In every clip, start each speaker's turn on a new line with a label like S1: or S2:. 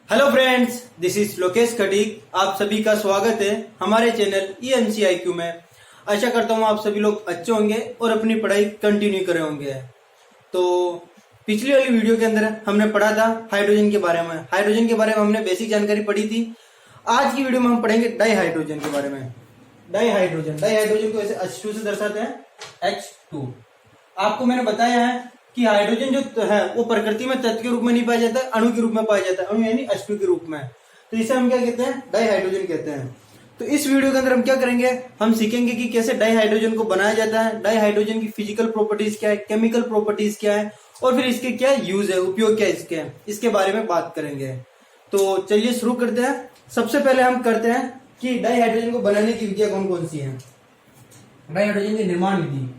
S1: Hello friends, this is Lokesh Khatik. आप सभी का स्वागत है हमारे चैनल EMCIQ में। आशा करता हूँ आप सभी लोग अच्छे होंगे और अपनी पढ़ाई कंटिन्यू करे होंगे। तो पिछली वाली वीडियो के अंदर हमने पढ़ा था हाइड्रोजन के बारे में। हाइड्रोजन के बारे में हमने बेसिक जानकारी पढ़ी थी। आज की वीडियो में हम पढ़ेंगे डाइहाइड्रोजन के बारे में। डाइहाइड्रोजन को ऐसे H2 से दर्शाते हैं, H2। आपको मैंने बताया है कि हाइड्रोजन जो है वो प्रकृति में तत्व के रूप में नहीं पाया जाता, अणु के रूप में पाया जाता है, अणु यानी H2 के रूप में। तो इसे हम क्या कहते हैं? डाइहाइड्रोजन कहते हैं। तो इस वीडियो के अंदर हम क्या करेंगे, हम सीखेंगे कि कैसे डाइहाइड्रोजन को बनाया जाता है, डाइहाइड्रोजन की फिजिकल प्रॉपर्टीज क्या है, केमिकल प्रॉपर्टीज क्या है, और फिर इसके क्या यूज है, उपयोग क्या है, इसके बारे में बात करेंगे। तो चलिए शुरू करते हैं। सबसे पहले हम करते हैं कि डाइहाइड्रोजन को बनाने की विधियां कौन कौन सी है। डाइहाइड्रोजन की निर्माण विधि,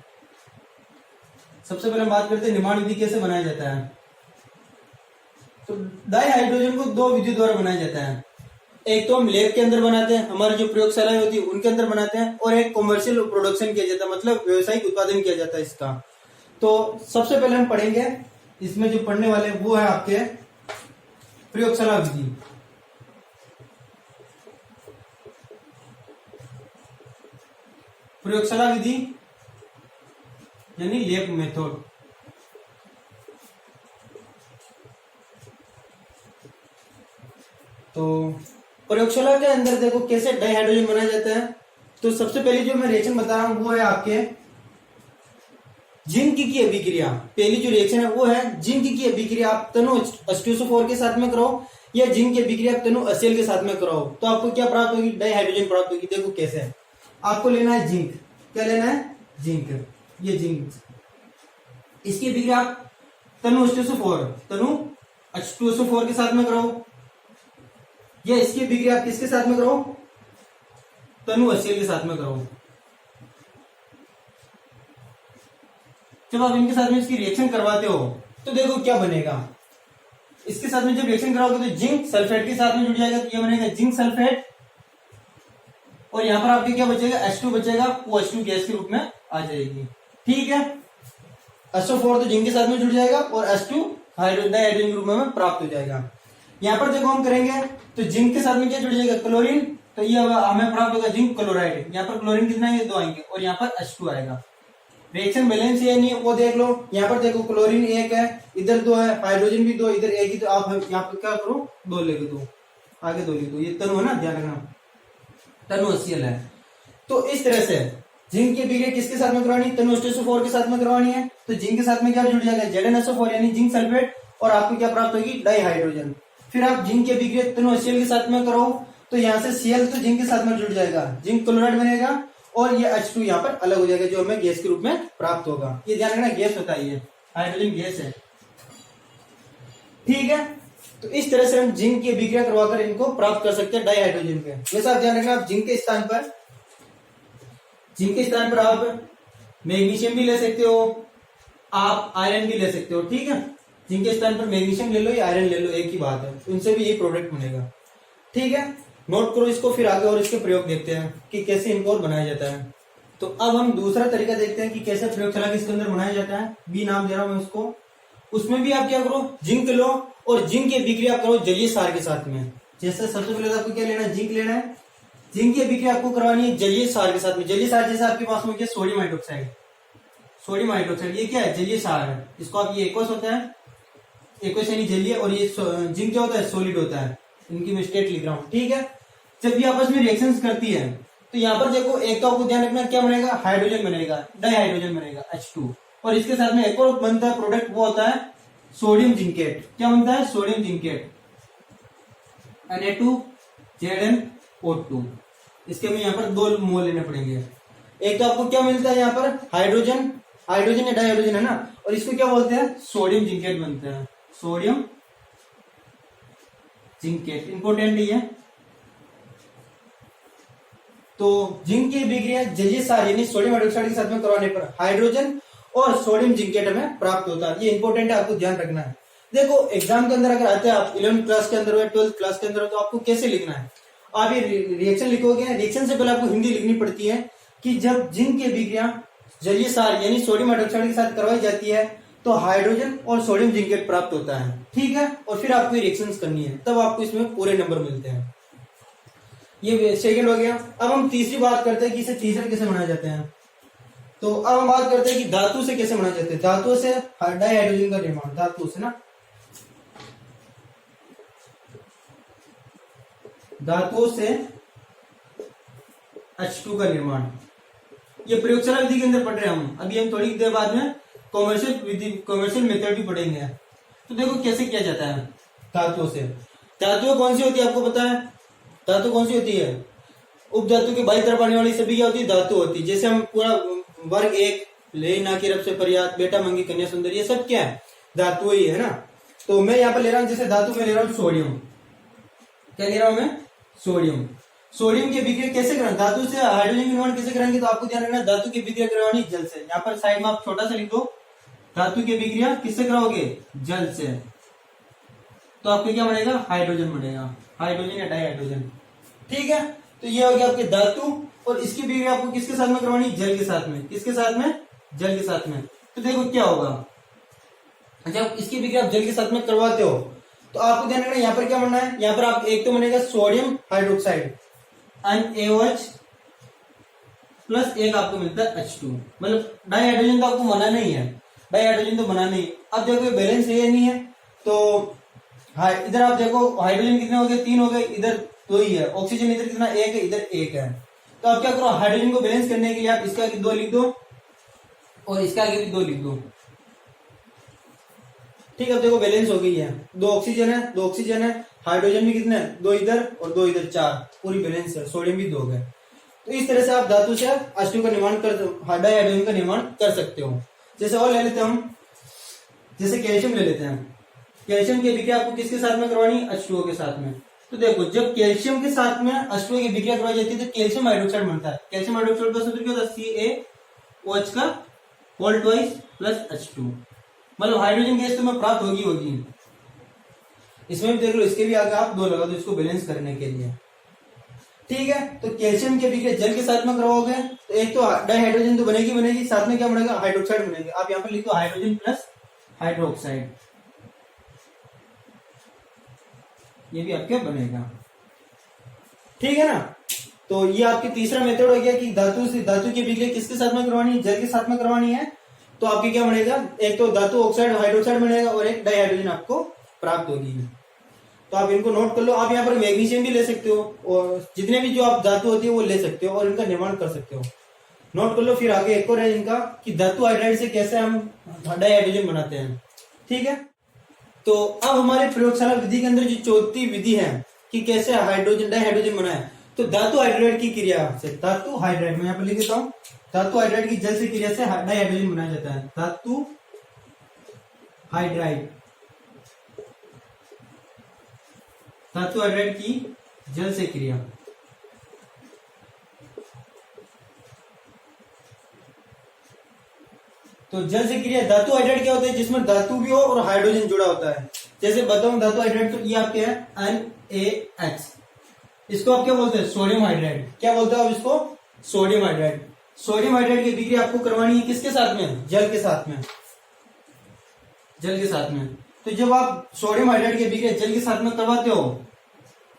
S1: सबसे पहले हम बात करते हैं निर्माण विधि कैसे बनाया जाता है। तो डाइहाइड्रोजन को दो विधि द्वारा बनाया जाता है। एक तो हम लैब के अंदर बनाते हैं, हमारी जो प्रयोगशालाएं होती है उनके अंदर बनाते हैं, और एक कॉमर्शियल प्रोडक्शन किया जाता है, मतलब व्यवसायिक उत्पादन किया जाता है इसका। तो सबसे पहले हम पढ़ेंगे, इसमें जो पढ़ने वाले वो है आपके प्रयोगशाला विधि। प्रयोगशाला विधि यानी लैब मेथड। तो प्रयोगशाला के अंदर देखो कैसे डाइहाइड्रोजन बनाया जाता है। तो सबसे पहले जो मैं रिएक्शन बता रहा हूं वो है आपके जिंक की अभिक्रिया। पहली जो रिएक्शन है वो है जिंक की अभिक्रिया। आप तनु H2SO4 के साथ में कराओ या जिंक की अभिक्रिया आप तनु HCl के साथ में कराओ, तो आपको क्या प्राप्त होगी? डाइहाइड्रोजन प्राप्त होगी। देखो कैसे है, आपको लेना है जिंक। क्या लेना है? जिंक। ये जिंक, इसकी अभिक्रिया आप तनु H2SO4 के साथ में कराओ, या इसकी अभिक्रिया आप किसके साथ में कराओ? तनु HCl के साथ में कराओ। जब आप इनके साथ में इसकी रिएक्शन करवाते हो तो देखो क्या बनेगा। इसके साथ में जब रिएक्शन कराओगे तो जिंक सल्फेट के साथ में जुड़ जाएगा, तो ये बनेगा जिंक सल्फेट, और यहां पर आपके क्या बचेगा? H2 बचेगा, वो H2 गैस के रूप में आ जाएगी। ठीक है, SO4 तो जिंक के साथ में जुड़ जाएगा और H2 डाइहाइड्रोजन के रूप में प्राप्त हो जाएगा। यहाँ पर देखो हम करेंगे तो जिंक के साथ में क्या जुड़ जाएगा? क्लोरीन। तो ये हमें प्राप्त होगा जिंक क्लोराइड। यहाँ पर क्लोरीन कितना है? 2 आएंगे, और यहाँ पर H2 आएगा। रिएक्शन बैलेंस है नहीं है वो देख लो। यहाँ पर देखो क्लोरीन 1 है, इधर 2 है, हाइड्रोजन भी 2, इधर 1 ही। तो आप यहाँ पर क्या करो? 2 ले दो, आगे 2 लिख दो। ये तनु है ना, ध्यान रखना, तनु HCl है। तो इस तरह से जिंक की अभिक्रिया किसके साथ में करवानी? तनु H2SO4 के साथ में करवानी है। तो जिंक के साथ में क्या जुड़ जाएगा? ZnSO4 यानी जिंक सल्फेट, और आपको क्या प्राप्त होगी? डाइहाइड्रोजन। फिर आप जिंक की अभिक्रिया तनु HCl के साथ में करो, तो यहाँ से Cl तो जिंक के साथ में जुड़ जाएगा, जिंक क्लोराइड बनेगा, और ये H2 यहाँ पर अलग हो जाएगा, जो हमें गैस के रूप में प्राप्त होगा। ये ध्यान रखना, गैस होता है, ये हाइड्रोजन गैस है। ठीक है, तो इस तरह से हम जिंक की अभिक्रिया करवाकर इनको प्राप्त कर सकते हैं डाइहाइड्रोजन पे। वैसे आप ध्यान रखना, आप जिंक के स्थान पर आप मैग्नीशियम भी ले सकते हो, आप आयरन भी ले सकते हो। ठीक है, जिंक के स्थान पर मैग्नीशियम ले लो या आयरन ले लो, एक ही बात है, उनसे भी यही प्रोडक्ट बनेगा। ठीक है, नोट करो इसको, फिर आगे और इसके प्रयोग देखते हैं कि कैसे इनको और बनाया जाता है। तो अब हम दूसरा तरीका देखते हैं कि कैसे प्रयोगशाला के इसके अंदर बनाया जाता है। बी नाम दे रहा हूं मैं उसको। उसमें भी आप क्या करो? जिंक लो, और जिंक की अभिक्रिया करो जलीय सार के साथ में। जैसे सबसे पहले आपको क्या लेना है? जिंक लेना है। जिंक की अभिक्रिया आपको करवानी है जलीय सार के साथ में। जलीय सार जैसे आपके पास में क्या? Sodium hydroxide. सोडियम हाइड्रोक्साइड ये क्या है? जलीय सार है। इसको आप, ये एक्वस होता है, एक्वस यानी जलीय, और ये जिंक क्या होता है? सॉलिड होता है। इनकी मैं स्टेट लिख रहा हूं। ठीक है, जब ये आपस में रिएक्शंस करती है तो यहाँ पर देखो, एक तो आपको ध्यान रखना क्या बनेगा? हाइड्रोजन बनेगा, डाइहाइड्रोजन बनेगा H2, और इसके साथ में एक और बनता है प्रोडक्ट, वो होता है सोडियम जिंकेट। क्या बनता है? Sodium zincate, Na2ZnO2। इसके में यहाँ पर 2 मोल लेने पड़ेंगे। एक तो आपको क्या मिलता है यहाँ पर? हाइड्रोजन, हाइड्रोजन या डाइहाइड्रोजन है ना, और इसको क्या बोलते हैं? सोडियम जिंकेट बनता है, सोडियम जिंकेट। इंपोर्टेंट ही है। तो जिंक की अभिक्रिया जलीय सार यानी सोडियम हाइड्रोक्साइड के साथ में करवाने पर हाइड्रोजन और सोडियम जिंकेट हमें प्राप्त होता है। ये इंपॉर्टेंट है, आपको ध्यान रखना है। देखो एग्जाम के अंदर अगर आते हैं आप 11th क्लास के अंदर हो या 12th क्लास के अंदर हो, तो आपको कैसे लिखना है? आप ये रिएक्शन लिखोगे, रिएक्शन से पहले आपको हिंदी लिखनी पड़ती है कि जब जिंक की अभिक्रिया जलीय सार यानी सोडियम हाइड्रोक्साइड के साथ करवाई जाती है तो हाइड्रोजन और सोडियम जिंकेट प्राप्त होता है। ठीक है, और फिर आपको रिएक्शंस करनी है, तब आपको इसमें पूरे नंबर मिलते हैं। ये सेकंड हो गया। अब हम तीसरी बात करते हैं कि इसे तीसरा कैसे बनाए जाते हैं। तो अब हम बात करते हैं कि धातु से कैसे बनाए जाते हैं। धातु से डाई हाइड्रोजन का निर्माण, धातु से ना, धातुओं से H2 का निर्माण, ये प्रयोगशाला विधि के अंदर पढ़ रहे हैं हम। अभी हम थोड़ी देर बाद में कॉमर्शियल मेथड भी पढ़ेंगे। तो देखो कैसे किया जाता है धातुओं से। धातु कौन सी होती है आपको पता है? धातु कौन सी होती है? उपधातु के बाई तरफ आने वाली सभी क्या होती है? धातु होती है। जैसे हम पूरा वर्ग एक, ले ना की रब से फरियाद, बेटा मंगी कन्या सुंदर, ये सब क्या है? धातु ही है ना। तो मैं यहाँ पर ले रहा हूँ, जैसे धातु में ले रहा हूँ सोडियम। क्या ले रहा हूं मैं? सोडियम। सोडियम की अभिक्रिया कैसे कराएं? धातु से हाइड्रोजन का निर्माण कैसे कराएंगे? तो आपको ध्यान रखना, धातु की अभिक्रिया करवानी जल से। यहाँ पर साइड में आप छोटा सा लिख दो, धातु की अभिक्रिया किससे कराओगे? जल से। तो आपको क्या बनेगा? हाइड्रोजन बनेगा, हाइड्रोजन या डाई हाइड्रोजन। ठीक है, तो ये हो गया आपके धातु। और इसकी अभिक्रिया आपको किसके साथ में करवानी? जल के साथ में। किसके साथ में? जल के साथ में। तो देखो क्या होगा, जब इसकी अभिक्रिया आप जल के साथ में करवाते हो तो आपको ध्यान रखना, यहाँ पर क्या बनना है? यहाँ पर आप एक तो बनेगा सोडियम हाइड्रोक्साइड NaOH प्लस एक आपको मिलता है H2, मतलब डाई हाइड्रोजन तो आपको बना नहीं है, डाई हाइड्रोजन तो बना नहीं। अब देखो बैलेंस है या नहीं है? तो इधर आप देखो हाइड्रोजन कितने हो गए? 3 हो गए, इधर 2 ही है। ऑक्सीजन इधर कितना? 1 है, इधर 1 है। तो आप क्या करो, हाइड्रोजन को बैलेंस करने के लिए आप इसका आगे 2 लिख दो और इसका आगे भी 2 लिख दो। ठीक है, अब देखो बैलेंस हो गई है। 2 ऑक्सीजन है, 2 ऑक्सीजन है, हाइड्रोजन भी कितने? 2 इधर और 2 इधर, 4, पूरी बैलेंस है। सोडियम भी 2 है। तो इस तरह से आप धातु से H2 का निर्माण कर, डाई हाइड्रोजन का निर्माण कर सकते हो। जैसे और ले लेते हैं हम, जैसे कैल्शियम ले लेते हैं। कैल्शियम की अभिक्रिया आपको किसके साथ में करवानी? H2O के साथ में। तो देखो, जब कैल्शियम के साथ में H2O की अभिक्रिया करवाई जाती है तो कैल्शियम हाइड्रोक्साइड बनता है। कैल्शियम हाइड्रोक्साइड का सूत्र क्या होता है? CaOH का होल ट्वाइस प्लस H2, मतलब हाइड्रोजन गैस तो में प्राप्त होगी। इसमें भी देख लो, इसके भी आगे आप 2 लगा दो इसको बैलेंस करने के लिए। ठीक है, तो कैल्शियम की अभिक्रिया जल के साथ में करवाओगे तो एक तो डाई हाइड्रोजन तो बनेगी, साथ में क्या बनेगा? हाइड्रोक्साइड बनेगा। आप यहाँ पर लिख दो हाइड्रोजन प्लस हाइड्रोक्साइड, ये भी आपके बनेगा। ठीक है ना। तो ये आपकी तीसरा मेथड हो गया कि धातु की अभिक्रिया किसके साथ में करवानी है? जल के साथ में करवानी है। तो आपकी क्या बनेगा? एक तो धातु ऑक्साइड हाइड्रोक्साइड बनेगा और एक डाई हाइड्रोजन आपको प्राप्त होगी। तो आप इनको नोट कर लो। आप यहाँ पर मैग्नीशियम भी ले सकते हो और जितने भी जो आप धातु होती है वो ले सकते हो और इनका निर्माण कर सकते हो। नोट कर लो। फिर आगे एक और है इनका कि धातु हाइड्राइड से कैसे हम डाई हाइड्रोजन बनाते हैं। ठीक है, तो अब हमारे प्रयोगशाला विधि के अंदर जो चौथी विधि है कि कैसे हाइड्रोजन डाई हाइड्रोजन बनाए, तो धातु हाइड्राइड की क्रिया से, धातु हाइड्राइड मैं यहाँ पर लिख देता हूँ, धातु हाइड्राइड की जल से क्रिया से डाई हाइड्रोजन बनाया जाता है। धातु हाइड्राइड, धातु हाइड्राइड की जल से क्रिया। तो जल से क्रिया धातु हाइड्राइड क्या होता है? जिसमें धातु भी हो और हाइड्रोजन जुड़ा होता है। जैसे बताऊं धातु हाइड्राइड, तो ये आपके है NaH, इसको आप क्या बोलते हैं? Sodium hydride. क्या बोलते हो आप इसको? Sodium hydride. सोडियम हाइड्राइड की अभिक्रिया आपको करवानी है किसके साथ में? जल के साथ में, जल के साथ में। तो जब आप सोडियम हाइड्राइड की अभिक्रिया जल के साथ में करवाते हो,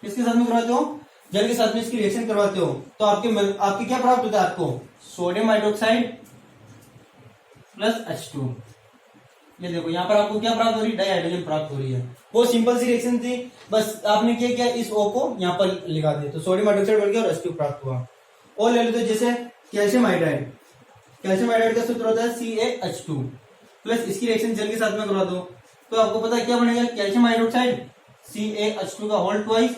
S1: किसके साथ में करवाते हो? जल के साथ में इसकी रिएक्शन करवाते हो, तो आपके क्या प्राप्त होता है? आपको सोडियम हाइड्रोक्साइड प्लस H2। ये देखो यहाँ पर आपको क्या प्राप्त हो रही है? डाई हाइड्रोजन प्राप्त हो रही है। वो सिंपल सी रिएक्शन थी, बस आपने क्या किया, इस O को यहाँ पर लिखा दिया, तो सोडियम हाइड्रोक्साइड बन गया और H2 प्राप्त हुआ। और ले लो जैसे कैल्शियम हाइड्राइड, कैल्शियम हाइड्राइड का सूत्र होता है CaH2 प्लस इसकी रिएक्शन जल के साथ में करवा दो, तो आपको पता है क्या बनेगा? कैल्शियम हाइड्रोक्साइड CaH2 का होल ट्वाइस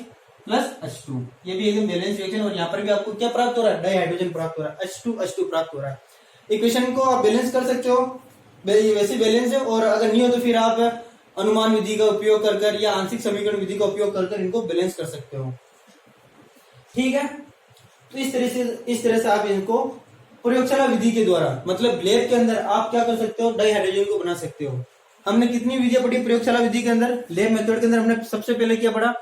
S1: प्लस H2। ये भी एकदम बैलेंस रिएक्शन, और यहाँ पर भी आपको क्या प्राप्त हो रहा है? डाई हाइड्रोजन प्राप्त हो रहा है, H2 प्राप्त हो रहा है। इक्वेशन को आप बैलेंस कर सकते हो, वैसे बैलेंस है। और अगर नहीं हो तो फिर आप अनुमान विधि का उपयोग कर या आंशिक समीकरण विधि का उपयोग कर इनको बैलेंस कर सकते हो। ठीक है, तो इस तरह से आप इनको प्रयोगशाला विधि के द्वारा, मतलब लैब के अंदर आप क्या कर सकते हो? डाई हाइड्रोजन को बना सकते हो। हमने कितनी विधियां पढ़ी प्रयोगशाला विधि के अंदर? लैब मेथड के अंदर हमने सबसे पहले क्या पढ़ा?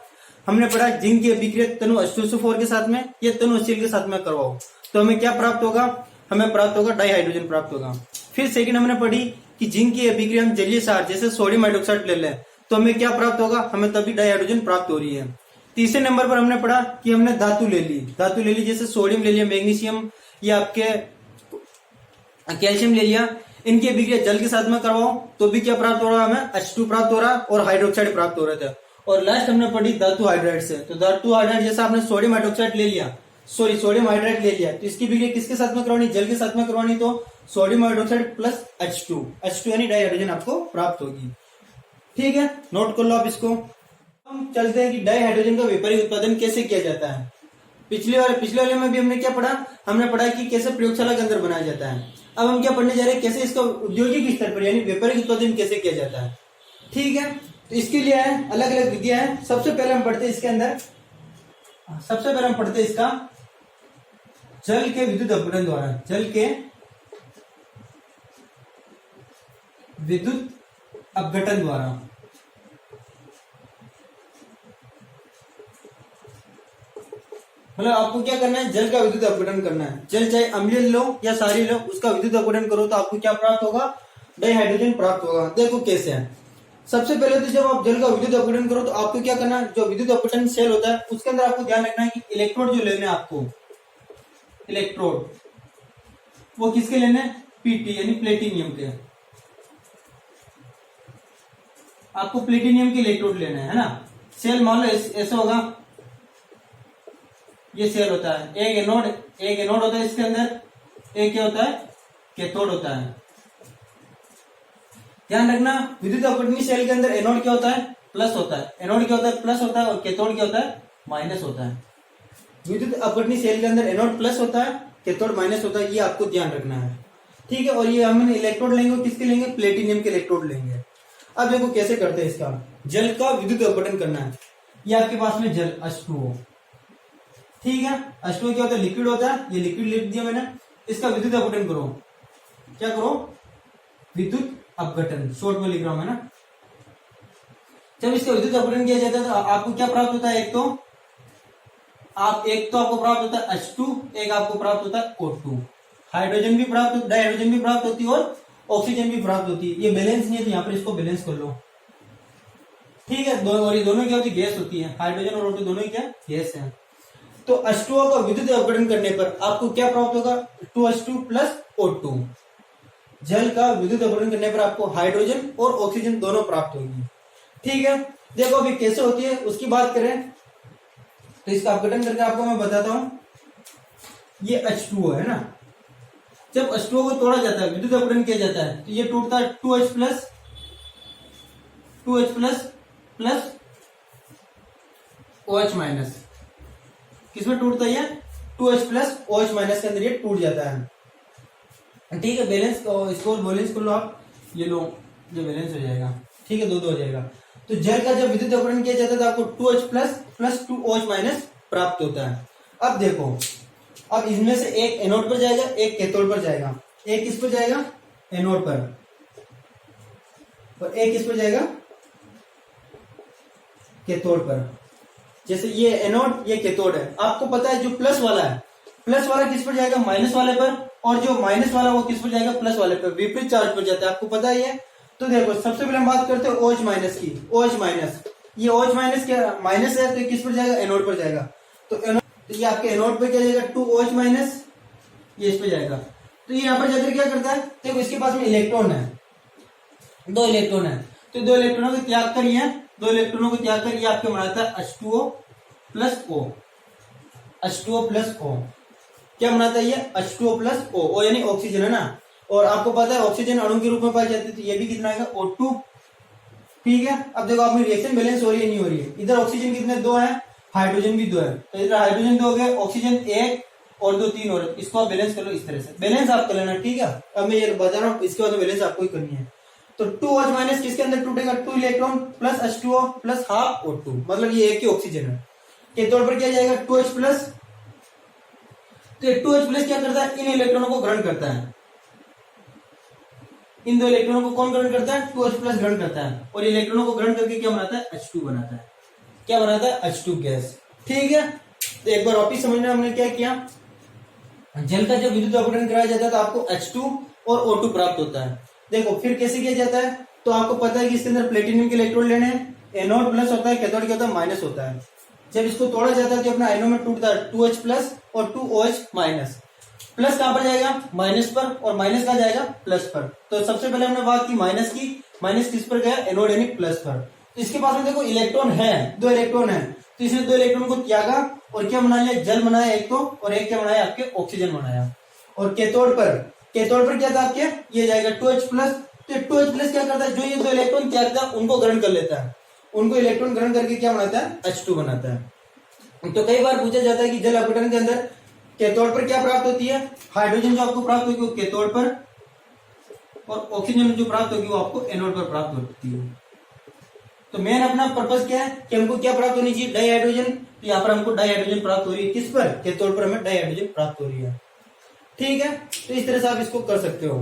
S1: हमने पढ़ा जिंक की अभिक्रिया तनु H2SO4 के साथ में या तनु HCl के साथ में करवाओ, तो हमें क्या प्राप्त होगा? हमें प्राप्त होगा डाई हाइड्रोजन प्राप्त होगा। फिर सेकंड हमने पढ़ी कि जिंक की अभिक्रिया हम जलीय सार जैसे सोडियम हाइड्रोक्साइड ले लें तो हमें क्या प्राप्त होगा, हमें तभी डाई हाइड्रोजन प्राप्त हो रही है। तीसरे नंबर पर हमने पढ़ा कि हमने धातु ले ली जैसे सोडियम ले लिया, मैग्नीशियम या आपके कैल्शियम ले लिया, इनकी अभिक्रिया जल के साथ में करवाओ तो भी क्या प्राप्त हो रहा है, हमें H2 प्राप्त हो रहा है और हाइड्रोक्साइड प्राप्त हो रहे थे। और लास्ट हमने पढ़ी धातु हाइड्राइड से, तो धातु हाइड्राइड जैसे आपने सोडियम हाइड्रोक्साइड ले लिया, सोडियम हाइड्राइड ले लिया, तो इसकी अभिक्रिया किसके साथ में करवानी, जल के साथ में करवानी, तो सोडियम हाइड्रोक्साइड प्लस H2 यानी डाई हाइड्रोजन आपको प्राप्त होगी। ठीक है, नोट कर लो आप इसको। हम चलते हैं कि डाई हाइड्रोजन का व्यापारिक उत्पादन कैसे किया जाता है। पिछले वाले में भी हमने क्या पढ़ा, हमने पढ़ा कि कैसे प्रयोगशाला के अंदर बनाया जाता है। अब हम क्या पढ़ने जा रहे हैं, कैसे इसका औद्योगिक स्तर पर यानी व्यापारिक उत्पादन कैसे किया जाता है। ठीक है, तो इसके लिए है अलग अलग विधियां हैं। सबसे पहले हम पढ़ते हैं इसके अंदर, सबसे पहले हम पढ़ते हैं इसका जल के विद्युत अपघटन द्वारा, जल के विद्युत अपघटन द्वारा। मतलब आपको क्या करना है, जल का विद्युत अपघटन करना है। जल चाहे अम्लीय लो या क्षारीय लो, उसका विद्युत अपघटन करो तो आपको क्या प्राप्त होगा, डाई हाइड्रोजन प्राप्त होगा। देखो कैसे है। सबसे पहले तो जब आप जल का विद्युत अपघटन करो तो आपको क्या करना है, जो विद्युत अपघटन सेल होता है उसके अंदर आपको ध्यान रखना है कि इलेक्ट्रोड जो लेने हैं आपको, इलेक्ट्रोड वो किसके लेने हैं, पीटी यानी प्लेटिनियम के। आपको प्लेटिनियम के इलेक्ट्रोड लेना है ना। सेल मान लो ऐसा होगा, ये सेल होता है, एक एनोड होता है इसके अंदर, एक क्या होता है, कैथोड होता है। ध्यान रखना विद्युत अपघटनी सेल के अंदर एनोड क्या होता है, प्लस होता है, एनोड क्या होता है, प्लस होता है, और कैथोड क्या होता है, माइनस होता है। विद्युत अपघटनी सेल के अंदर एनोड प्लस होता है, कैथोड माइनस होता है, ये आपको ध्यान रखना है। ठीक है, और ये हम इलेक्ट्रोड लेंगे, किसके लेंगे, प्लेटिनियम के इलेक्ट्रोड लेंगे। अब देखो कैसे करते हैं इसका, जल का विद्युत अपघटन करना है। ये आपके पास में जल H2O, ठीक है, H2O क्या होता है, लिक्विड होता है, ये लिक्विड लिख दिया मैंने। इसका विद्युत अपघटन करो, क्या करो, विद्युत अपघटन, शॉर्ट में लिख रहा हूं मैं ना। जब इसका विद्युत अपघटन किया जाता है तो आपको क्या प्राप्त होता है, एक तो आपको प्राप्त होता है H2, एक आपको प्राप्त होता है O2। हाइड्रोजन भी प्राप्त होता है, डाई हाइड्रोजन भी प्राप्त होती है और ऑक्सीजन भी प्राप्त होती है। ये बैलेंस नहीं है तो यहाँ पर इसको बैलेंस कर लो। ठीक है, और ये दोनों क्या होती है, गैस होती है, हाइड्रोजन और O2 दोनों ही क्या, गैस है। तो H2O का विद्युत अपघटन करने पर आपको क्या प्राप्त होगा, 2H2 प्लस O2। जल का विद्युत अपघटन करने पर आपको हाइड्रोजन और ऑक्सीजन दोनों प्राप्त होगी। ठीक है, देखो अभी कैसे होती है उसकी बात करें तो इसका अपघटन करके आपको मैं बताता हूं। ये H2O है ना, जब H2O को तोड़ा जाता है, विद्युत अपघटन किया जाता है तो ये टूटता है 2H प्लस OH माइनस। किसमें टूटता है, 2H प्लस OH माइनस के अंदर ये टूट जाता है। ठीक है, बैलेंस इसको बैलेंस कर लो आप, ये लो जो बैलेंस हो जाएगा। ठीक है, दो हो जाएगा। तो जल का जब विद्युत अपघटन किया जाता है तो आपको 2H प्लस 2OH माइनस प्राप्त होता है। अब देखो, अब इसमें से एक एनोड पर जाएगा, एक कैथोड पर जाएगा। एक किस पर जाएगा, एनोड पर, और एक किस पर जाएगा, कैथोड पर। जैसे ये एनोड, ये कैथोड है। आपको पता है जो प्लस वाला है, प्लस वाला किस पर जाएगा, माइनस वाले पर, और जो माइनस वाला वो किस पर जाएगा, प्लस वाले पर, विपरीत चार्ज पर जाता है। आपको पता ही है। तो देखो सबसे पहले हम बात करते हैं OH माइनस की। OH माइनस, ये OH माइनस क्या माइनस है तो किस पर जाएगा, एनोड पर जाएगा। तो ये आपके एनोड पर क्या जाएगा, 2OH माइनस, ये इस पर जाएगा। तो ये यहाँ पर जाकर क्या करता है, देखो इसके पास में इलेक्ट्रॉन है, 2 इलेक्ट्रॉन है, तो 2 इलेक्ट्रॉनों को त्याग कर ये 2 इलेक्ट्रॉनों को त्याग कर ये आपके बनाता है H2O plus O। H2O plus O क्या बनाता है, ये H2O प्लस O यानी ऑक्सीजन है ना। और आपको पता है ऑक्सीजन अणु के रूप में पाई जाती है, तो ये भी कितना आएगा, O2। ठीक है, अब देखो आपकी रिएक्शन बैलेंस हो रही है नहीं हो रही है। इधर ऑक्सीजन कितने, 2 है, हाइड्रोजन भी 2 है, तो इधर हाइड्रोजन 2 हो गए, ऑक्सीजन 1 और 2 3 और, इसको आप बैलेंस कर लो इस तरह से। बैलेंस आप कर लेना, ठीक है। अब मैं ये बता रहा हूँ, इसके बाद बैलेंस आपको ही करनी है। तो 2OH माइनस किसके अंदर टूटेगा, 2 electron plus H2O plus half O2, मतलब ये एक ही ऑक्सीजन है। कैथोड पर क्या जाएगा, 2H प्लस। तो 2H प्लस क्या करता है, इन इलेक्ट्रॉनों को ग्रहण करता है। इन 2 इलेक्ट्रॉनों को कौन ग्रहण करता है, 2H प्लस ग्रहण करता है, और इलेक्ट्रॉनों को ग्रहण करके क्या बनाता है, H2 बनाता है। क्या बनाता है, H2 गैस। ठीक है, तो एक बार वापिस समझना हमने क्या किया। जल का जब विद्युत अपघटन कराया जाता है तो आपको H2 और O2 प्राप्त होता है। देखो फिर कैसे किया जाता है, तो आपको पता है कि इसके अंदर प्लेटिनियम के इलेक्ट्रोड लेने हैं, एनोड प्लस होता है, कैथोड क्या होता है माइनस होता है। जब इसको तोड़ा जाता है तो अपना आयनों में टूटता है 2H प्लस और 2OH माइनस। प्लस कहां पर जाएगा, माइनस पर, और माइनस कहां जाएगा, प्लस पर। तो सबसे पहले हमने बात की माइनस की, माइनस किस पर गया, एनोड यानी प्लस पर। तो इसके पास में देखो इलेक्ट्रॉन है, 2 इलेक्ट्रॉन है, तो इसने 2 इलेक्ट्रॉन को त्यागा और क्या बना लिया, जल बनाया एक तो, और एक क्या बनाया, आपके ऑक्सीजन बनाया। और कैथोड पर क्या था आपके, ये जाएगा 2H प्लस। तो 2H प्लस क्या करता है, जो ये 2 इलेक्ट्रॉन त्यागता है उनको ग्रहण कर लेता है, उनको इलेक्ट्रॉन ग्रहण करके क्या बनाता है, H2 बनाता है। तो कई बार पूछा जाता है कि जल अपघटन के अंदर कैथोड पर क्या प्राप्त होती है, हाइड्रोजन जो आपको प्राप्त होगी वो कैथोड पर, और ऑक्सीजन जो प्राप्त होगी वो आपको एनोड पर प्राप्त होती है। तो मेन अपना पर्पस क्या है कि हमको क्या प्राप्त होनी चाहिए, डाई हाइड्रोजन। तो यहाँ पर हमको डाई हाइड्रोजन प्राप्त हो रही है, किस पर, कैथोड पर हमें डाई हाइड्रोजन प्राप्त हो रही है। ठीक है, तो इस तरह से आप इसको कर सकते हो।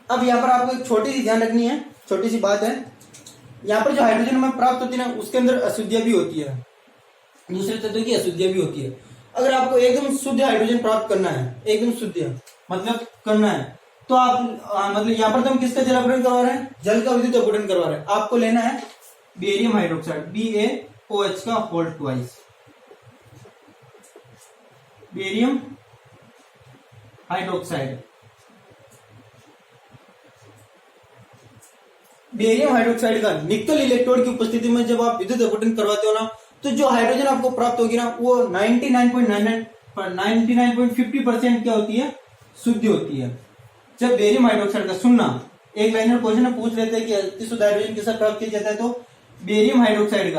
S1: अब यहाँ पर आपको एक छोटी सी ध्यान रखनी है, छोटी सी बात है, यहाँ पर जो हाइड्रोजन हमें प्राप्त होती है ना, उसके अंदर अशुद्धियां भी होती है, दूसरे तत्वों की अशुद्धियां भी होती है। अगर आपको एकदम शुद्ध हाइड्रोजन प्राप्त करना है, एकदम शुद्ध मतलब करना है, तो आप मतलब यहाँ पर तो हम किसका जल अपघटन करवा रहे हैं, जल का विद्युत अपघटन करवा रहे हैं। आपको लेना है बेरियम हाइड्रोक्साइड, BaOH का whole twice, barium hydroxide. Barium hydroxide का निकल इलेक्ट्रोड की उपस्थिति में जब आप विद्युत अपघटन करवाते हो ना, तो जो हाइड्रोजन आपको प्राप्त होगी ना, वो 99.50% क्या होती है, शुद्ध होती है। जब बेरियम हाइड्रोक्साइड का, सुनना एक लाइनर क्वेश्चन में पूछ लेते हैं कि अति शुद्ध हाइड्रोजन किससे प्राप्त किया जाता है, तो बेरियम हाइड्रोक्साइड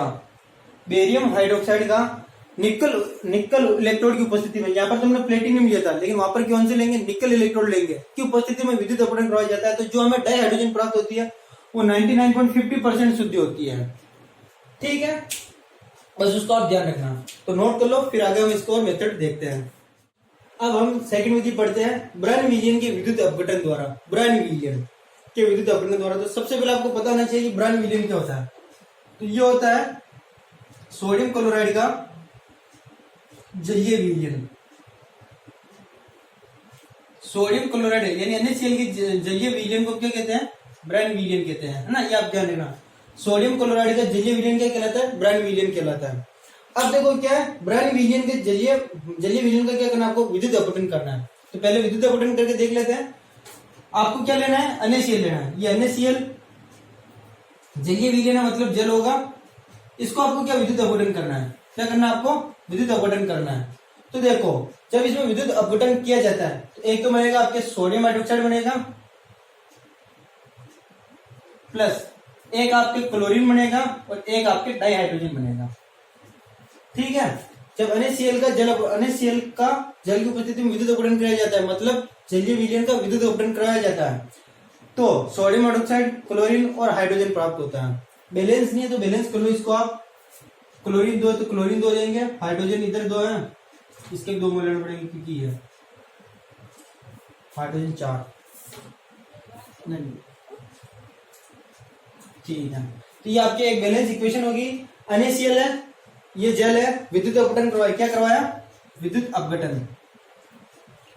S1: का निकल इलेक्ट्रोड की उपस्थिति में, यहाँ पर तुमने प्लेटिनियम लिया था, लेकिन वहां पर कौन से लेंगे, निकल इलेक्ट्रोड लेंगे, की उपस्थिति में विद्युत अपघटन करवाया जाता है। तो जो हमें डाई हाइड्रोजन प्राप्त होती है वो 99.50% शुद्ध होती है। ठीक है, बस उसको आप ध्यान रखना, तो नोट कर लो, फिर आगे हम इसको और मेथड देखते हैं। अब हम सेकंड विधि पढ़ते हैं, ब्रायन विलियन के विद्युत अपघटन द्वारा। ब्रायन विलियन के विद्युत अपघटन द्वारा, तो सबसे पहले आपको पता होना चाहिए कि ब्रायन विलियन क्या होता है। तो ये होता है सोडियम क्लोराइड का जलीय विलयन, सोडियम क्लोराइड यानी NaCl की जलीय विलयन को क्या कहते हैं, ब्रायन विलियन कहते हैं, है ना, ये आप ध्यान रखना। सोडियम क्लोराइड का जलीय विलयन क्या कहलाता है, ब्रायन विलियन कहलाता है। अब देखो क्या है, ब्रायन विलियन के जलीय विलयन का क्या करना है, आपको विद्युत अपघटन करना है। तो पहले विद्युत अपघटन करके देख लेते हैं। आपको क्या लेना है, NaCl लेना है। ये NaCl जलीय विलयन है, मतलब जल होगा, इसको आपको क्या विद्युत अपघटन करना है, क्या करना है, आपको विद्युत अपघटन करना है। तो देखो जब इसमें विद्युत अपघटन किया जाता है तो एक तो बनेगा आपके सोडियम हाइड्रोक्साइड बनेगा, प्लस एक आपके क्लोरीन बनेगा और एक आपके डाई हाइड्रोजन बनेगा। ठीक है, जब NaCl का जल की उपस्थिति में विद्युत अपघटन कराया जाता है, मतलब जलीय विलयन का विद्युत अपघटन कराया जाता है, तो सोडियम हाइड्रोक्साइड, क्लोरीन और हाइड्रोजन प्राप्त होता है। बैलेंस नहीं है तो बैलेंस कर लो इसको आप, क्लोरीन 2 तो क्लोरीन 2 लेंगे, हाइड्रोजन इधर 2 है, इसके 2 मोल पड़ेंगे क्योंकि है हाइड्रोजन 4 नहीं। ठीक है, तो ये आपके एक बैलेंस इक्वेशन होगी। NaCl है, ये जल है, विद्युत अपघटन करवाया, क्या करवाया, विद्युत अपघटन।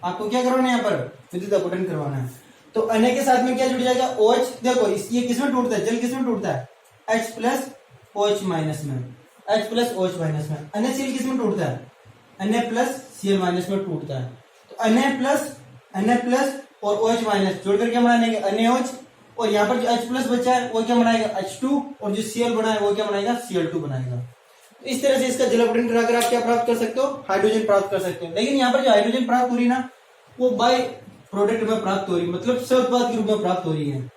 S1: आपको क्या करवाना है, यहाँ पर विद्युत अपघटन करवाना है। तो Na के साथ में क्या जुड़ जाएगा, OH। देखो ये किसमें टूटता है, जल किसमें टूटता है, H प्लस OH माइनस में, H प्लस OH माइनस में। NaCl किसमें टूटता है, Na प्लस Cl माइनस में टूटता है। तो Na प्लस और OH माइनस जोड़कर क्या बनाएंगे, NaOH, और यहाँ पर जो H प्लस बचा है वो क्या बनाएगा, H2, और जो Cl बना है वो क्या बनाएगा, Cl2 बनाएगा। तो इस तरह से इसका जल अपघटन कराकर आप क्या प्राप्त कर सकते हो, हाइड्रोजन प्राप्त कर सकते हो। लेकिन यहाँ पर जो हाइड्रोजन प्राप्त हो रही है ना, वो बाय प्रोडक्ट में प्राप्त हो रही है, मतलब सह उत्पाद के रूप में प्राप्त हो रही है।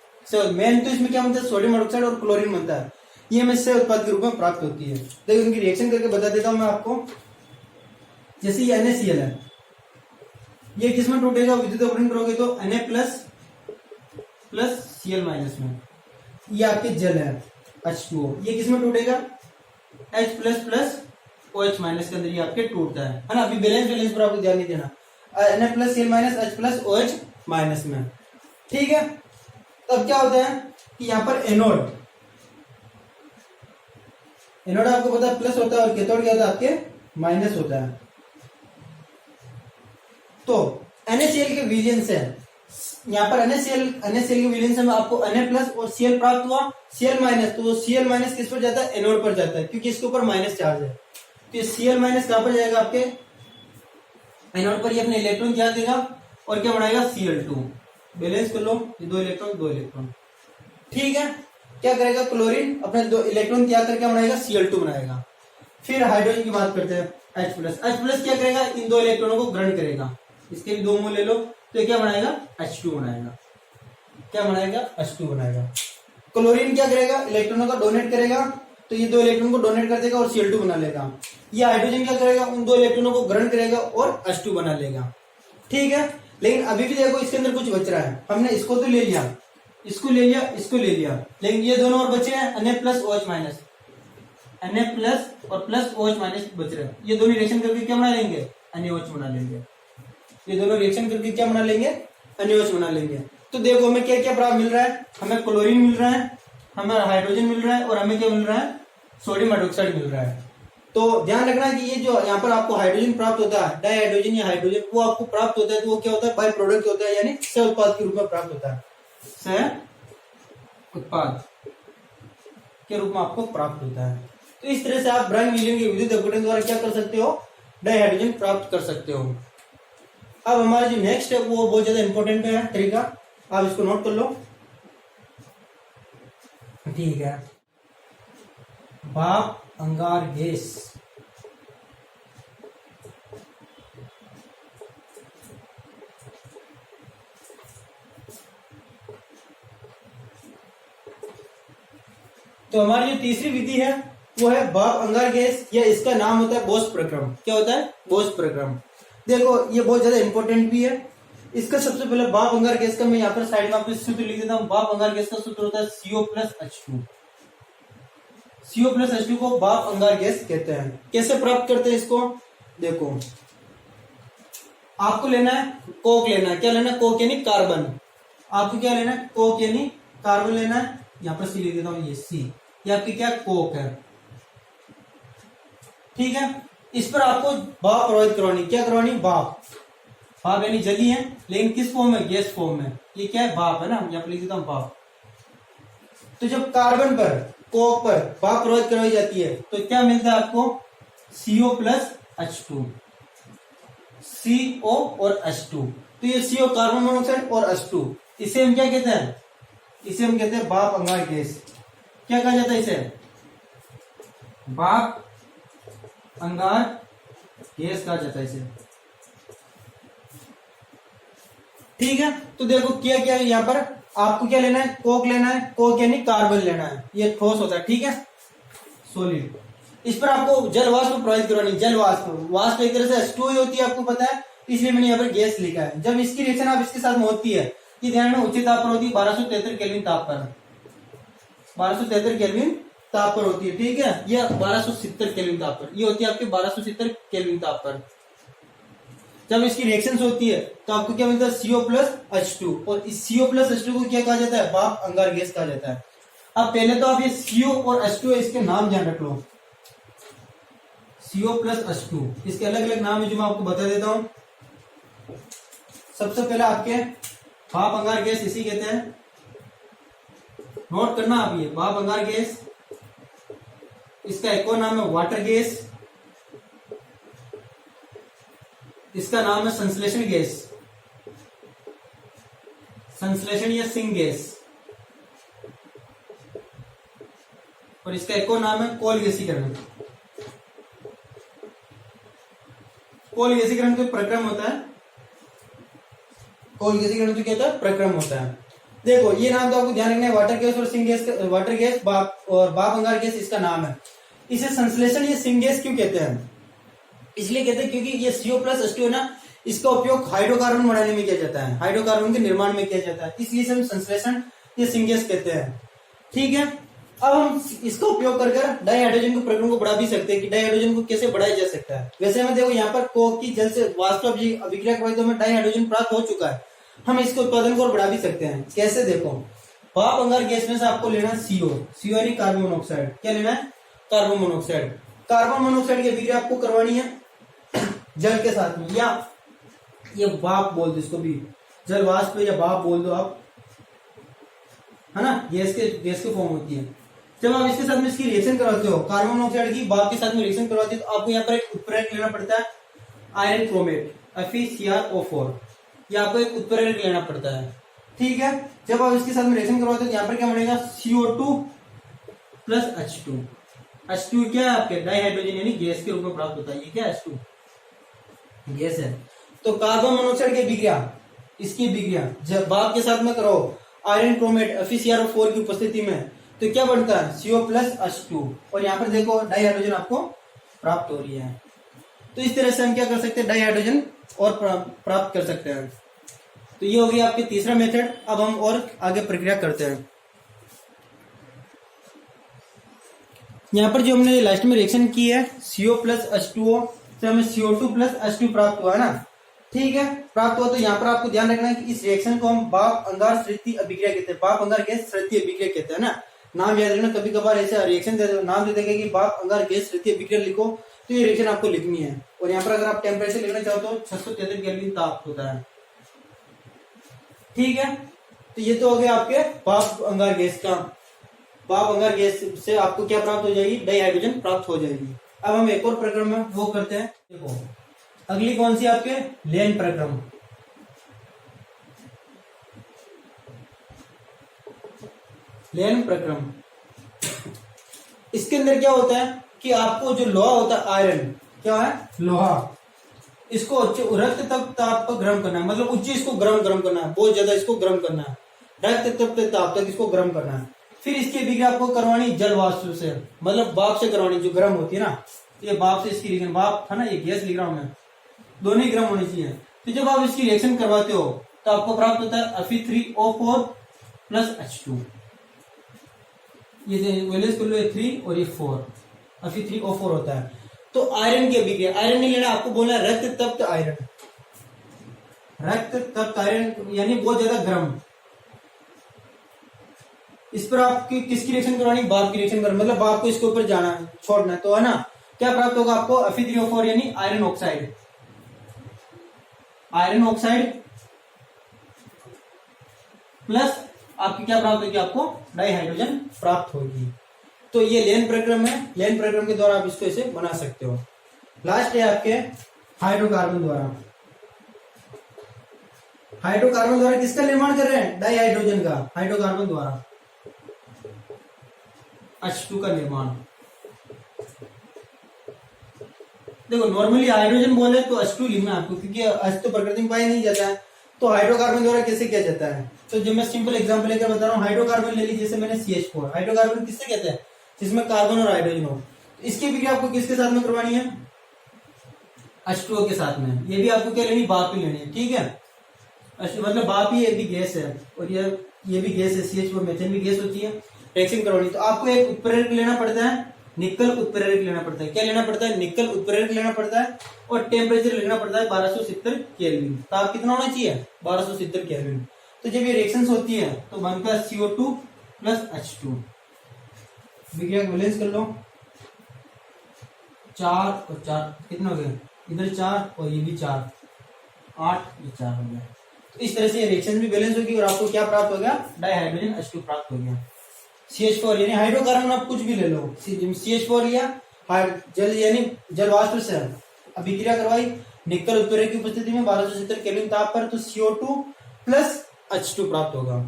S1: मेन तो इसमें क्या बनता है, सोडियम हाइड्रोक्साइड और क्लोरीन बनता है, ये हमें सह उत्पाद के रूप में प्राप्त होती है। देखिए उनकी रिएक्शन करके बता देता हूं मैं आपको। जैसे ये NaCl है, ये किसमें टूटेगा, विद्युत अपघटन करोगे तो Na प्लस Cl माइनस में, ये आपके जल है H2O, ये किसमें टूटेगा, H plus plus OH minus के अंदर ये आपके टूटता है ना। अभी बैलेंस पर आपको ध्यान नहीं देना, Na plus Cl minus H plus OH minus में। ठीक है, तब क्या होता है कि यहाँ पर एनोड आपको पता है प्लस होता है, और कैथोड क्या होता है आपके माइनस होता है। तो NaCl के विलयन से यहाँ पर NaCl के विलयन से आपको Na प्लस और Cl प्राप्त हुआ, Cl माइनस, तो Cl माइनस किस पर जाता है, एनोड पर जाता है, क्योंकि इसके ऊपर माइनस चार्ज है। तो ये Cl माइनस कहां पर जाएगा, आपके एनोड पर। ये अपने इलेक्ट्रॉन क्या देगा और क्या बनाएगा, Cl2। बैलेंस कर लो, ये 2 इलेक्ट्रॉन। ठीक है, क्या करेगा, क्लोरीन अपने 2 इलेक्ट्रॉन त्याग करके बनाएगा, Cl2 बनाएगा। फिर हाइड्रोजन की बात करते हैं, H प्लस क्या करेगा, इन 2 इलेक्ट्रॉनों को ग्रहण करेगा, इसके भी 2 मोल ले लो, तो ये क्या बनाएगा, H2 बनाएगा। क्या बनाएगा, H2 बनाएगा। क्लोरीन क्या करेगा, इलेक्ट्रॉनों का डोनेट करेगा, तो ये 2 इलेक्ट्रॉन को डोनेट कर देगा और Cl2 बना लेगा। ये हाइड्रोजन क्या करेगा, उन 2 इलेक्ट्रॉनों को ग्रहण करेगा और H2 बना लेगा। ठीक है, लेकिन अभी भी देखो इसके अंदर कुछ बच रहा है। हमने इसको तो ले लिया, इसको ले लिया, इसको ले लिया, लेकिन ये दोनों और बचे हैं, Na plus OH minus, Na plus और प्लस OH माइनस बच रहे हैं। ये दोनों रिएक्शन करके क्या बना लेंगे, NaOH बना लेंगे। ये दोनों रिएक्शन करके क्या बना लेंगे, NaOH बना लेंगे। तो देखो हमें क्या क्या प्राप्त मिल रहा है, हमें क्लोरीन मिल रहा है, हमें हाइड्रोजन मिल रहा है और हमें क्या मिल रहा है, सोडियम हाइड्रोक्साइड मिल रहा है। तो ध्यान रखना कि ये जो यहाँ पर आपको हाइड्रोजन प्राप्त होता है, डाइहाइड्रोजन या हाइड्रोजन, वो आपको प्राप्त होता है तो वो क्या होता है, बाय प्रोडक्ट होता है, यानी सह उत्पाद के रूप में प्राप्त होता है। सह उत्पाद के रूप में आपको प्राप्त होता है। तो इस तरह से आप ब्रांड विलियन के विद्युत अपघटन द्वारा क्या कर सकते हो, डाइहाइड्रोजन प्राप्त कर सकते हो। अब हमारा जो नेक्स्ट है वो बहुत ज्यादा इंपॉर्टेंट है तरीका, आप इसको नोट कर लो। ठीक है, भाप अंगार गैस। तो हमारी जो तीसरी विधि है वो है भाप अंगार गैस, या इसका नाम होता है बोस प्रक्रम। क्या होता है, बोस प्रक्रम। देखो ये बहुत ज्यादा इंपॉर्टेंट भी है। इसका सबसे पहले भाप अंगार गैस का मैं यहाँ पर साइड में आपको सूत्र लिख देता हूँ। भाप अंगार गैस का सूत्र होता है CO plus H2। CO plus H2 को भाप अंगार गैस कहते हैं। कैसे प्राप्त करते हैं इसको, देखो आपको लेना है कोक, लेना है क्या, लेना है कोक यानी कार्बन। आपको क्या लेना है, कोक यानी कार्बन लेना है। यहाँ पर सी लिख देता हूँ, ये सी, ये आपकी क्या कोक है। ठीक है, इस पर आपको भाप प्रभावित करवानी, क्या करवानी, भाप। भाप यानी जली है, लेकिन किस फॉर्म में, गैस फॉर्म में। ये क्या है, भाप है ना, यहाँ पर लिख देता हूं भाप। तो जब कार्बन पर, कोक पर भाप प्रभावित करवाई जाती है तो क्या मिलता है आपको, CO प्लस H2, CO और H2। तो ये CO कार्बन मोनोऑक्साइड और H2, इसे हम क्या कहते हैं, इसे हम कहते हैं भाप अंगार गैस। क्या कहा जाता है इसे, भाप अंगार गैस कहा जाता है इसे। ठीक है, तो देखो क्या क्या है यहाँ पर, आपको क्या लेना है, कोक लेना है, कोक यानी कार्बन लेना है, ये ठोस होता है। ठीक है, सॉलिड। इस पर आपको जल वाष्प प्रभावित करवानी, जल वाष्प एक तरह से H2 ही होती है, आपको पता है, इसलिए मैंने यहाँ पर गैस लिखा है। जब इसकी रिएक्शन आप इसके साथ में होती है, ये ध्यान में उच्च ताप पर होती है, 1273 केल्विन ताप पर, 1273 केल्विन ताप पर होती है। ठीक है, ये 1270 केल्विन ताप पर, ये होती है आपके 1270 केल्विन ताप पर। जब इसकी रिएक्शन होती है तो आपको क्या मिलता है, CO प्लस H2, और इस CO प्लस H2 को क्या कहा जाता है, भाप अंगार गैस कहा जाता है। अब पहले तो आप ये CO और H2 इसके नाम ध्यान रख लो, CO प्लस H2, इसके अलग अलग नाम है जो मैं आपको बता देता हूं। सबसे पहले आपके भाप अंगार गैस इसी कहते हैं, नोट करना आप ये भाप अंगार गैस। इसका एक और नाम है वाटर गैस, इसका नाम है संश्लेषण गैस, संश्लेषण या सिंक गैस, और इसका एक और नाम है कोल गैसीकरण। कोल गैसीकरण तो प्रक्रम होता है, कोल गैसीकरण तो क्या होता है, प्रक्रम होता है। देखो ये नाम तो आपको ध्यान रखना है, वाटर गैस और सिंक गैस, वाटर गैस भाप और भाप अंगार गैस इसका नाम है। इसे संश्लेषण या सिंक गैस क्यों कहते हैं, इसलिए कहते हैं क्योंकि ये CO प्लस H2 है ना, इसका उपयोग हाइड्रोकार्बन बनाने में किया जाता है, हाइड्रोकार्बन के निर्माण में किया जाता है, इसलिए इसे हम संश्लेषण या सिंक गैस कहते हैं। ठीक है, अब हम इसका उपयोग कर डाइहाइड्रोजन के प्रक्रम को बढ़ा भी सकते हैं कि डाइहाइड्रोजन को कैसे बढ़ाया जा सकता है। वैसे में देखो यहाँ पर कोक की जल से वाष्प अभिक्रिया करवाई तो हमें डाइहाइड्रोजन प्राप्त हो चुका है, हम इसके उत्पादन को और बढ़ा भी सकते हैं। कैसे, देखो भाप अंगार गैस में से आपको लेना है CO यानी कार्बन मोनोऑक्साइड। क्या लेना है, कार्बन मोनोऑक्साइड। कार्बन मोनोऑक्साइड की अभिक्रिया आपको करवानी है जल के साथ में, या ये भाप बोलते इसको भी, जल वाष्प या भाप बोल दो आप, है ना, गैस के फॉर्म होती है। जब आप इसके साथ में इसकी रिएक्शन करवाते हो, कार्बन मोनोऑक्साइड की भाप के साथ में रिएक्शन करवाते हो, तो आपको यहाँ पर एक उत्प्रेरक लेना पड़ता है, आयरन क्रोमेट FeCrO4, ये आपको एक उत्प्रेरक लेना पड़ता है, ठीक है। जब आप इसके साथ में रिएक्शन करवाते हो तो यहाँ पर क्या बनेगा, CO2 प्लस H2। H2 क्या है आपके डाइहाइड्रोजन यानी गैस के रूप में प्राप्त होता है, ये क्या H2 गैस है। तो कार्बन मोनोऑक्साइड की अभिक्रिया, इसकी अभिक्रिया जब भाप के साथ में करो आयरन क्रोमेट FeCrO4 की उपस्थिति में, तो क्या बनता है CO प्लस H2, और यहाँ पर देखो डाइहाइड्रोजन आपको प्राप्त हो रही है। तो इस तरह से हम क्या कर सकते हैं, डाइहाइड्रोजन और प्राप्त कर सकते हैं। तो ये हो गया आपके तीसरा मेथड। अब हम और आगे प्रक्रिया करते हैं। यहाँ पर जो हमने लास्ट में रिएक्शन की है CO प्लस H2O से हमें CO2 प्लस H2 प्राप्त हुआ है ना, ठीक है, प्राप्त हुआ। तो यहाँ पर आपको ध्यान रखना है कि इस रिएक्शन को हम भाप अंगार श्रुति अभिक्रिया कहते हैं, भाप अंगार गैस श्रुति अभिक्रिया कहते हैं ना। नाम याद रखना, कभी कभार ऐसे रिएक्शन नाम दे देगा कि भाप अंगार गैस श्रुति अभिक्रिया लिखो, तो ये रिएक्शन आपको लिखनी है। और यहाँ पर अगर आप टेम्परेचर लिखना चाहो तो 633 केल्विन ताप होता है, ठीक है। तो ये तो हो गया आपके भाप अंगार गैस का। भाप अंगार गैस से आपको क्या प्राप्त हो जाएगी, डाइहाइड्रोजन प्राप्त हो जाएगी। अब हम एक और प्रक्रम में वो करते हैं। देखो अगली कौन सी आपके, लेन प्रक्रम। लेन प्रक्रम, इसके अंदर क्या होता है कि आपको जो लोहा होता है, आयरन क्या है, लोहा, इसको रक्त तक ताप पर गर्म करना है, मतलब उच्च इसको गर्म करना है, बहुत ज्यादा इसको गर्म करना है, रक्त ताप तक इसको गर्म करना है। फिर इसकी अभिक्रिया आपको करवानी जल वाष्प से, मतलब भाप से करवानी, जो गर्म होती है ना, ये भाप से इसकी रिएक्शन, भाप था ना, ये गैस लिख रहा हूं मैं, दोनों ही गर्म होनी चाहिए। तो जब आप इसकी रिएक्शन करवाते हो तो आपको प्राप्त होता है Fe3O4 प्लस H2, ये वैलेंस कर लो, ये 3 और ये 4, Fe3O4 होता है। तो आयरन की अभिक्रिया, आयरन नहीं लेना, आपको बोलना है रक्त तप्त आयरन, रक्त तप्त आयरन यानी बहुत ज्यादा गर्म। इस पर आपकी किसकी रिएक्शन करवानी, भाप की रिएक्शन करवानी, मतलब भाप को इसके ऊपर जाना है, छोड़ना है, तो है ना, क्या प्राप्त होगा आपको Fe3O4 यानी iron oxide, iron oxide plus आपकी क्या प्राप्त होगी, आपको डाइहाइड्रोजन प्राप्त होगी। तो ये लेन प्रक्रम है, लेन प्रक्रम के द्वारा आप इसको ऐसे बना सकते हो। लास्ट है आपके हाइड्रोकार्बन द्वारा। हाइड्रोकार्बन द्वारा किसका निर्माण कर रहे हैं, डाइहाइड्रोजन का, हाइड्रोकार्बन द्वारा H2 का निर्माण। देखो नॉर्मली हाइड्रोजन बोले तो H2 लिखना आपको, क्योंकि H तो प्रकृति में पाया नहीं जाता है, तो हाइड्रोकार्बन द्वारा कैसे किया जाता है। तो जब मैं सिंपल एग्जांपल लेकर बता रहा हूँ, हाइड्रोकार्बन ले लीजिए, जैसे मैंने CH4, हाइड्रोकार्बन किससे कहते हैं, जिसमें कार्बन और हाइड्रोजन हो। इसकी भी आपको किसके साथ में करवानी है, H2O के साथ में। ये भी आपको क्या लेनी, भाप ही लेनी है, ठीक है, मतलब भाप ही, ये भी गैस है, और ये भी गैस है, CH4 मीथेन भी गैस होती है, रिएक्शन करवानी। तो आपको एक उत्प्रेरक लेना पड़ता है, निकल उत्प्रेरक लेना पड़ता है। क्या लेना पड़ता है, निकल उत्प्रेरक लेना पड़ता है, और टेम्परेचर लेना पड़ता है 1270 केल्विन। तो आप कितना होना चाहिए, 1270 केल्विन। तो जब ये रिएक्शंस होती है तो बनता है CO2 प्लस H2। विक्रिया बैलेंस कर लो, 4 और 4 कितना हो गया, इधर 4 और ये भी 4, 8, ये 4 हो गया। तो इस तरह से रिएक्शन भी बैलेंस होगी और आपको क्या प्राप्त हो गया, डाइहाइड्रोजन H2 प्राप्त हो गया। CH4 यानी हाइड्रोकार्बन आप कुछ भी ले लो, CH4 लिया, जल यानी जल वाष्प से अभिक्रिया करवाई निकल उत्प्रेरक की उपस्थिति में 1270 केल्विन ताप पर, तो CO2 प्लस H2 प्राप्त होगा।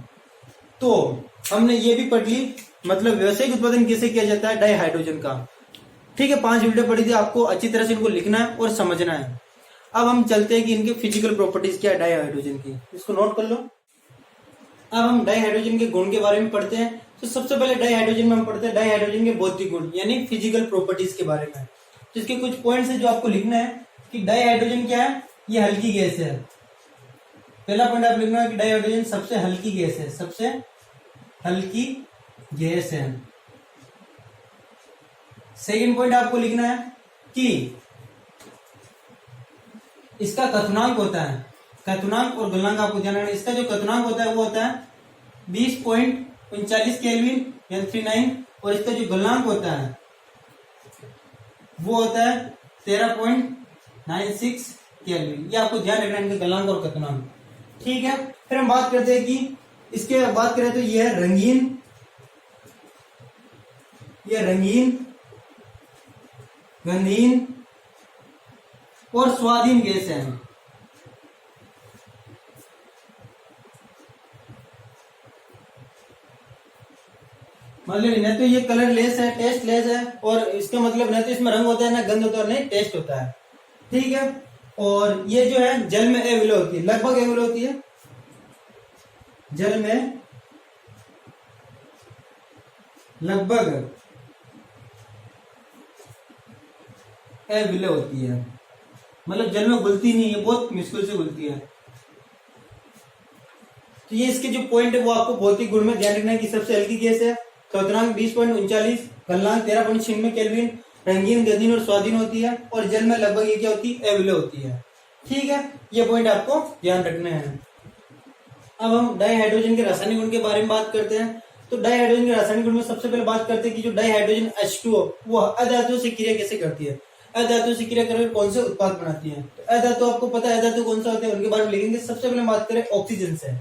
S1: तो हमने ये भी पढ़ ली, मतलब व्यावसायिक उत्पादन कैसे किया जाता है डाइहाइड्रोजन का, ठीक है। 5 वीडियो पढ़ी थी, आपको अच्छी तरह से इनको लिखना है और समझना है। अब हम चलते हैं कि इनके फिजिकल प्रॉपर्टीज क्या है डाइहाइड्रोजन की, इसको नोट कर लो। अब हम डाइहाइड्रोजन के गुण के बारे में पढ़ते हैं। तो सबसे पहले डाइहाइड्रोजन में हम पढ़ते हैं डाइहाइड्रोजन के भौतिक गुण यानी फिजिकल प्रॉपर्टीज के बारे में। तो इसके कुछ पॉइंट्स है जो आपको लिखना है कि डाइहाइड्रोजन क्या है, ये हल्की गैस है। पहला पॉइंट आप लिखना है कि डाइहाइड्रोजन सबसे हल्की गैस है, सबसे हल्की गैस है। सेकेंड पॉइंट आपको लिखना है कि इसका क्वथनांक होता है, क्वथनांक और गलनांक आपको ध्यान रखना। इसका जो क्वथनांक होता है वो होता है 20.39 केल्विन यानी 39, और इसका जो गलनांक होता है वो होता है 13.96 केल्विन। ये आपको ध्यान रखना है, इनका गलनांक और क्वथनांक, ठीक है, फिर हम बात करते हैं कि इसके बात करें तो ये है रंगीन, ये रंगीन, गंधहीन और स्वादहीन गैस है। मतलब न तो ये कलरलेस है, टेस्टलेस है, और इसका मतलब न तो इसमें रंग होता है, ना गंध होता है, नहीं टेस्ट होता है। ठीक है, और ये जो है जल में अवेलेबल होती है, लगभग अवेलेबल होती है, जल में लगभग अवेलेबल होती है, मतलब जल में घुलती नहीं है, बहुत मुश्किल से घुलती है। तो ये इसके जो पॉइंट है वो आपको भौतिक गुण में ध्यान रखना है कि सबसे हल्की गैस है, क्वथनांक 20.39, गलनांक 13.96 केल्विन, रंगीन, गंधहीन और स्वादहीन होती है, और जल में लगभग ये क्या होती है, अवेलेबल होती है। ठीक है, ये पॉइंट आपको ध्यान रखने हैं। अब हम डाइहाइड्रोजन के रासायनिक गुण के बारे में बात करते हैं। तो डाइहाइड्रोजन के रासायनिक गुण में सबसे पहले बात करते हैं कि जो डाइहाइड्रोजन H2O वो अधातुओं से क्रिया कैसे करती है, अधातुओं से क्रिया करके कौन से उत्पाद बनाती है। तो अधातु आपको पता है अधातु कौन सा होते हैं, उनके बारे में लिखेंगे। सबसे पहले बात करें ऑक्सीजन से,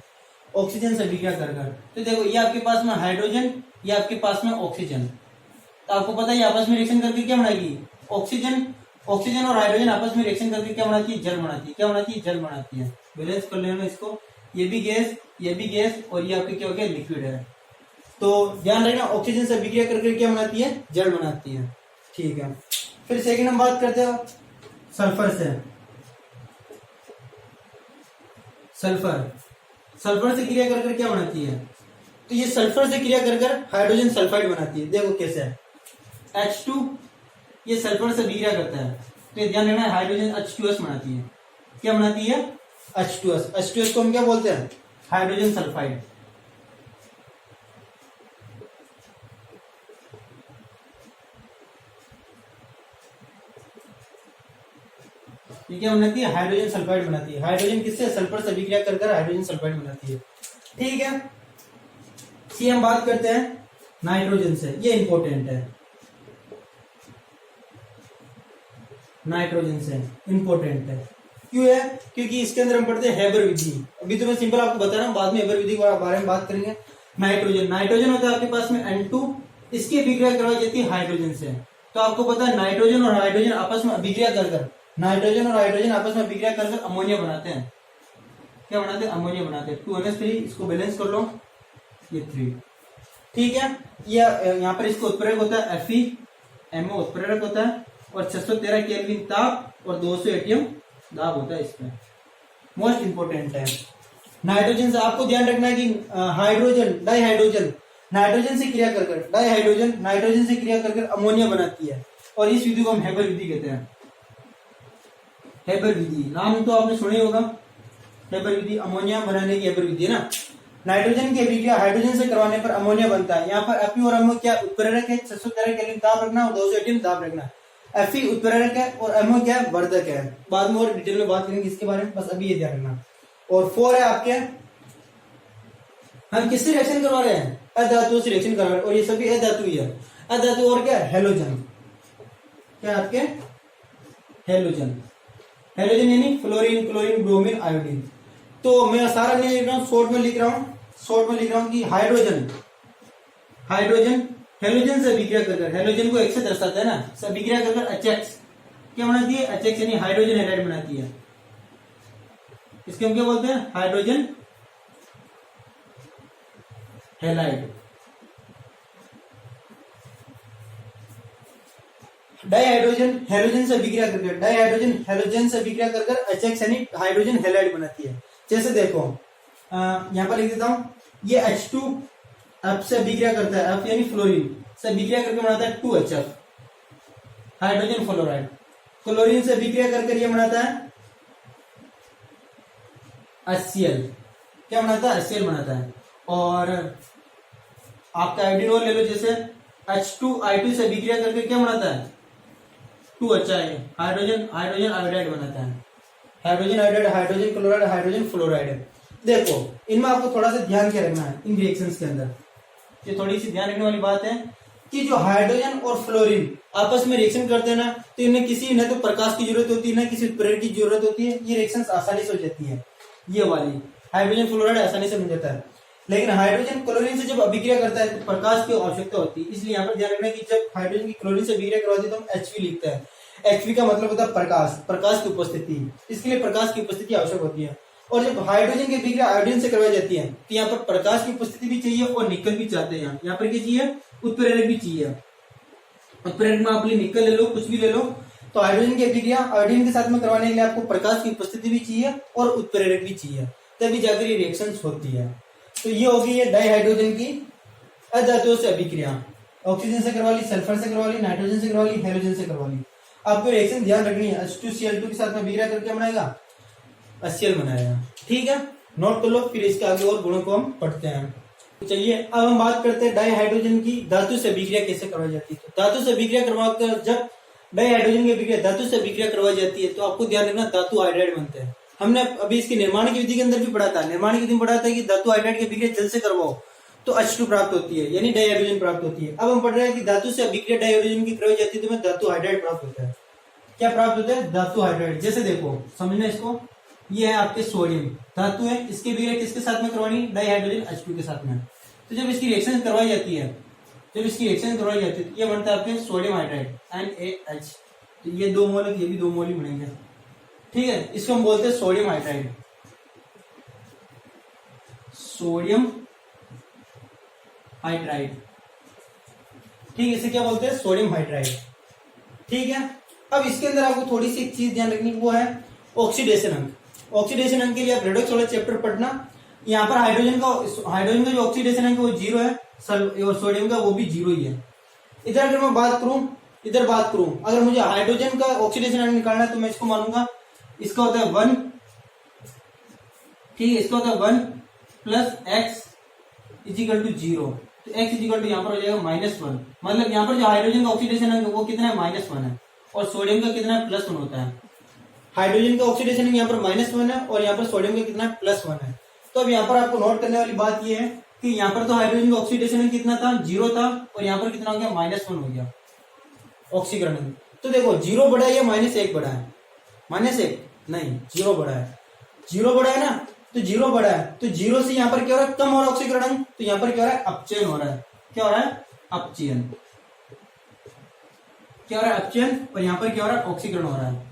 S1: ऑक्सीजन से अभिक्रिया कर। तो देखो ये आपके पास में हाइड्रोजन, ये आपके पास में ऑक्सीजन, तो आपको पता है ये आपस में रिएक्शन करके क्या बनाएगी, ऑक्सीजन, ऑक्सीजन और हाइड्रोजन आपस में रिएक्शन करके क्या बनाती है, जल बनाती है। क्या बनाती है, जल बनाती है। बैलेंस कर लेना इसको, ये भी गैस, ये भी गैस, और ये आपके क्या हो गया, लिक्विड है। तो ध्यान रखना ऑक्सीजन से अभिक्रिया करके क्या बनाती है, जल बनाती है। ठीक है, फिर सेकंड हम बात करते हैं सल्फर से। सल्फर, सल्फर से क्रिया कर क्या बनाती है, तो ये सल्फर से क्रिया कर हाइड्रोजन सल्फाइड बनाती है। देखो कैसे है, H2 ये सल्फर से क्रिया करता है, तो ये ध्यान रखना हाइड्रोजन H2S बनाती है। क्या बनाती है, H2S। H2S को हम क्या बोलते हैं, हाइड्रोजन सल्फाइड। ये क्या बनाती है, हाइड्रोजन सल्फाइड बनाती है। हाइड्रोजन किससे, सल्फर से अभिक्रिया कर हाइड्रोजन सल्फाइड बनाती है। ठीक है, सी हम बात करते हैं नाइट्रोजन से, ये इंपॉर्टेंट है, नाइट्रोजन से इंपॉर्टेंट है। क्यों है, क्योंकि इसके अंदर हम पढ़ते हैं हेबर विधि। अभी तो मैं सिंपल आपको बता रहा हूं, बाद में हेबर विधि के बारे में बात करेंगे। नाइट्रोजन, नाइट्रोजन होता है आपके पास में N2, इसकी अभिक्रिया करवाई जाती है हाइड्रोजन से। तो आपको पता है नाइट्रोजन और हाइड्रोजन आपस में अभिक्रिया कर नाइट्रोजन और हाइड्रोजन आपस में अभिक्रिया कर अमोनिया बनाते हैं। क्या बनाते हैं, अमोनिया बनाते हैं। 2NH3, इसको बैलेंस कर लो, ये 3। ठीक है, यहाँ पर इसको उत्प्रेरक होता है FeMO उत्प्रेरक होता है, और 613 केल्विन ताप और 200 एटीएम दाब होता है इसमें। मोस्ट इंपोर्टेंट है। नाइट्रोजन से आपको ध्यान रखना है कि हाइड्रोजन, डाइहाइड्रोजन नाइट्रोजन से क्रिया कर डाइहाइड्रोजन नाइट्रोजन से क्रिया कर अमोनिया बनाती है, और इस विधि को हम हेबर विधि कहते हैं। हेबर विधि नाम तो आपने सुना ही होगा, हेबर विधि अमोनिया बनाने की हेबर विधि है ना। नाइट्रोजन की अभिक्रिया हाइड्रोजन से करवाने पर अमोनिया बनता है। यहाँ पर Fe और MO क्या उत्प्रेरक है, 613 केल्विन ताप रखना और 200 एटीएम ताप रखना। Fe उत्प्रेरक है और MO क्या है, वर्धक है। बाद में और डिटेल में बात करेंगे इसके बारे में, बस अभी ये ध्यान रखना। और 4 है आपके, हम किससे रिएक्शन करवा रहे हैं, अधातुओं से रिएक्शन करवा रहे हैं, और ये सभी अधातु ही है। अधातु और क्या, हेलोजन। क्या आपके हेलोजन, हेलोजन यानी फ्लोरीन, क्लोरीन, ब्रोमीन, आयोडीन। तो मैं सारा नहीं लिख रहा हूँ, शॉर्ट में लिख रहा हूँ कि हाइड्रोजन, हाइड्रोजन हेलोजन से अभिक्रिया कर, हेलोजन को एक से दर्शाता है ना, से अभिक्रिया कर HX क्या बनाती है, HX यानी हाइड्रोजन हैलाइड बनाती है। इसके हम क्या बोलते हैं, हाइड्रोजन हैलाइड। डाइहाइड्रोजन हेलोजन से अभिक्रिया कर, डाइहाइड्रोजन हेलोजन से अभिक्रिया कर HX यानी हाइड्रोजन हैलाइड बनाती है। जैसे देखो यहां पर लिख देता हूं, ये H2 F से अभिक्रिया करता है, F यानी फ्लोरीन से अभिक्रिया करके बनाता है 2HF हाइड्रोजन फ्लोराइड। क्लोरीन से अभिक्रिया करके ये बनाता है HCl, क्या बनाता है, HCl बनाता है। और आपका आयोडीन और ले लो, जैसे H2I2 से अभिक्रिया करके क्या बनाता है 2HI हाइड्रोजन आयोडाइड बनाता है। Hydrogen iodide, hydrogen chloride, hydrogen fluoride. देखो इनमें आपको थोड़ा सा ध्यान क्या रखना है इन रिएक्शंस के अंदर, ये थोड़ी सी ध्यान रखने वाली बात है कि जो हाइड्रोजन और फ्लोरीन आपस में रिएक्शन करते हैं ना, तो इन्हें किसी न तो प्रकाश की जरूरत होती है, ना किसी उत्प्रेरक की जरूरत होती है। ये रिएक्शंस आसानी से हो जाती है, ये वाली। हाइड्रोजन फ्लोराइड आसानी से बन जाता है। लेकिन हाइड्रोजन क्लोरीन से जब अभिक्रिया करता है तो प्रकाश की आवश्यकता होती है, इसलिए यहाँ पर ध्यान रखना कि जब हाइड्रोजन की क्लोरीन से अभिक्रिया करवाती है तो हम Hv लिखते हैं। Hv का मतलब होता है प्रकाश, प्रकाश की उपस्थिति, इसके लिए प्रकाश की उपस्थिति आवश्यक होती है। और जब हाइड्रोजन की अभिक्रिया आयोडीन से करवाई जाती है तो यहाँ पर प्रकाश की उपस्थिति भी चाहिए और निकल भी चाहते हैं। यहाँ पर क्या चाहिए, उत्प्रेरक भी चाहिए। उत्प्रेरक में आप निकल ले लो, कुछ भी ले लो, तो हाइड्रोजन की अभिक्रिया आयोडीन के साथ में करवाने के लिए आपको प्रकाश की उपस्थिति भी चाहिए और उत्प्रेरक भी चाहिए, तभी जाकर ये रिएक्शन होती है। तो ये होगी ये डाइहाइड्रोजन की अधातुओं से अभिक्रिया। ऑक्सीजन से करवा ली, सल्फर से करवा ली, नाइट्रोजन से करवा ली, हेलोजन से करवा ली। आपको रिएक्शन ध्यान रखनी है, H2Cl2 के साथ में अभिक्रिया करके बनाएगा HCl बनाएगा। ठीक है, नोट कर लो, फिर इसके आगे और गुणों को हम पढ़ते हैं। तो चलिए अब हम बात करते हैं डाइहाइड्रोजन की धातु से अभिक्रिया कैसे करवाई जाती है। तो धातु से अभिक्रिया करवाकर जब डाइहाइड्रोजन की अभिक्रिया धातु से अभिक्रिया करवाई जाती है तो आपको ध्यान रखना धातु हाइड्राइड बनते हैं। हमने अभी इसकी निर्माण की विधि के अंदर भी पढ़ा था, निर्माण की विधि में पढ़ा था कि धातु हाइड्राइड की अभिक्रिया जल से करवाओ तो H2 प्राप्त होती है, यानी डाइहाइड्रोजन प्राप्त होती है। अब हम पढ़ रहे हैं कि धातु से अभिक्रिया डाइहाइड्रोजन की करवाई जाती है तो धातु हाइड्राइड प्राप्त होता है। क्या प्राप्त होता है, धातु हाइड्राइड। जैसे देखो समझना इसको, ये है आपके सोडियम धातु है, इसके अभिक्रिया किसके साथ में करवानी, डाइहाइड्रोजन H2 के साथ में। तो जब इसकी रिएक्शन करवाई जाती है, जब इसकी रिएक्शन करवाई जाती है तो ये बनता है आपके सोडियम हाइड्राइड NaH। तो ये 2 मोल, ये भी 2 मोल ही बनेंगे। ठीक है, इसको हम बोलते हैं सोडियम हाइड्राइड, सोडियम हाइड्राइड। ठीक है, इसे क्या बोलते हैं, सोडियम हाइड्राइड। ठीक है, अब इसके अंदर आपको थोड़ी सी एक चीज ध्यान रखनी, वो है ऑक्सीडेशन अंक। ऑक्सीडेशन अंक के लिए आप रेडॉक्स वाला चैप्टर पढ़ना। यहाँ पर हाइड्रोजन का जो ऑक्सीडेशन अंक वो 0 है और सोडियम का वो भी 0 ही है। इधर अगर मैं बात करूं, अगर मुझे हाइड्रोजन का ऑक्सीडेशन अंक निकालना है तो मैं इसको मानूंगा, इसका होता है 1। ठीक है, इसका होता है 1 प्लस x इजिकल टू 0। तो x इजिकल टू यहाँ पर हो जाएगा -1। मतलब यहाँ पर जो हाइड्रोजन का ऑक्सीडेशन अंक वो कितना है, -1 है, और सोडियम का कितना है, +1 होता है। हाइड्रोजन का ऑक्सीडेशन अंक यहाँ पर -1 है और यहाँ पर सोडियम का कितना है, +1 है। तो अब यहाँ पर आपको नोट करने वाली बात ये है कि यहाँ पर तो हाइड्रोजन का ऑक्सीडेशन अंक कितना था, 0 था, और यहाँ पर कितना हो गया, -1 हो गया ऑक्सीकरण अंक। तो देखो 0 बड़ा है या -1 बड़ा है, -1 नहीं, 0 बड़ा है, 0 बड़ा है ना, तो 0 बड़ा है, तो 0 से यहाँ पर क्या हो रहा है, कम हो रहा है ऑक्सीकरण अंक, तो यहाँ पर क्या हो रहा है, अपचयन हो रहा है। क्या हो रहा है, अपचयन। क्या हो रहा है, अपचयन, और यहाँ पर क्या हो रहा है, ऑक्सीकरण हो रहा है।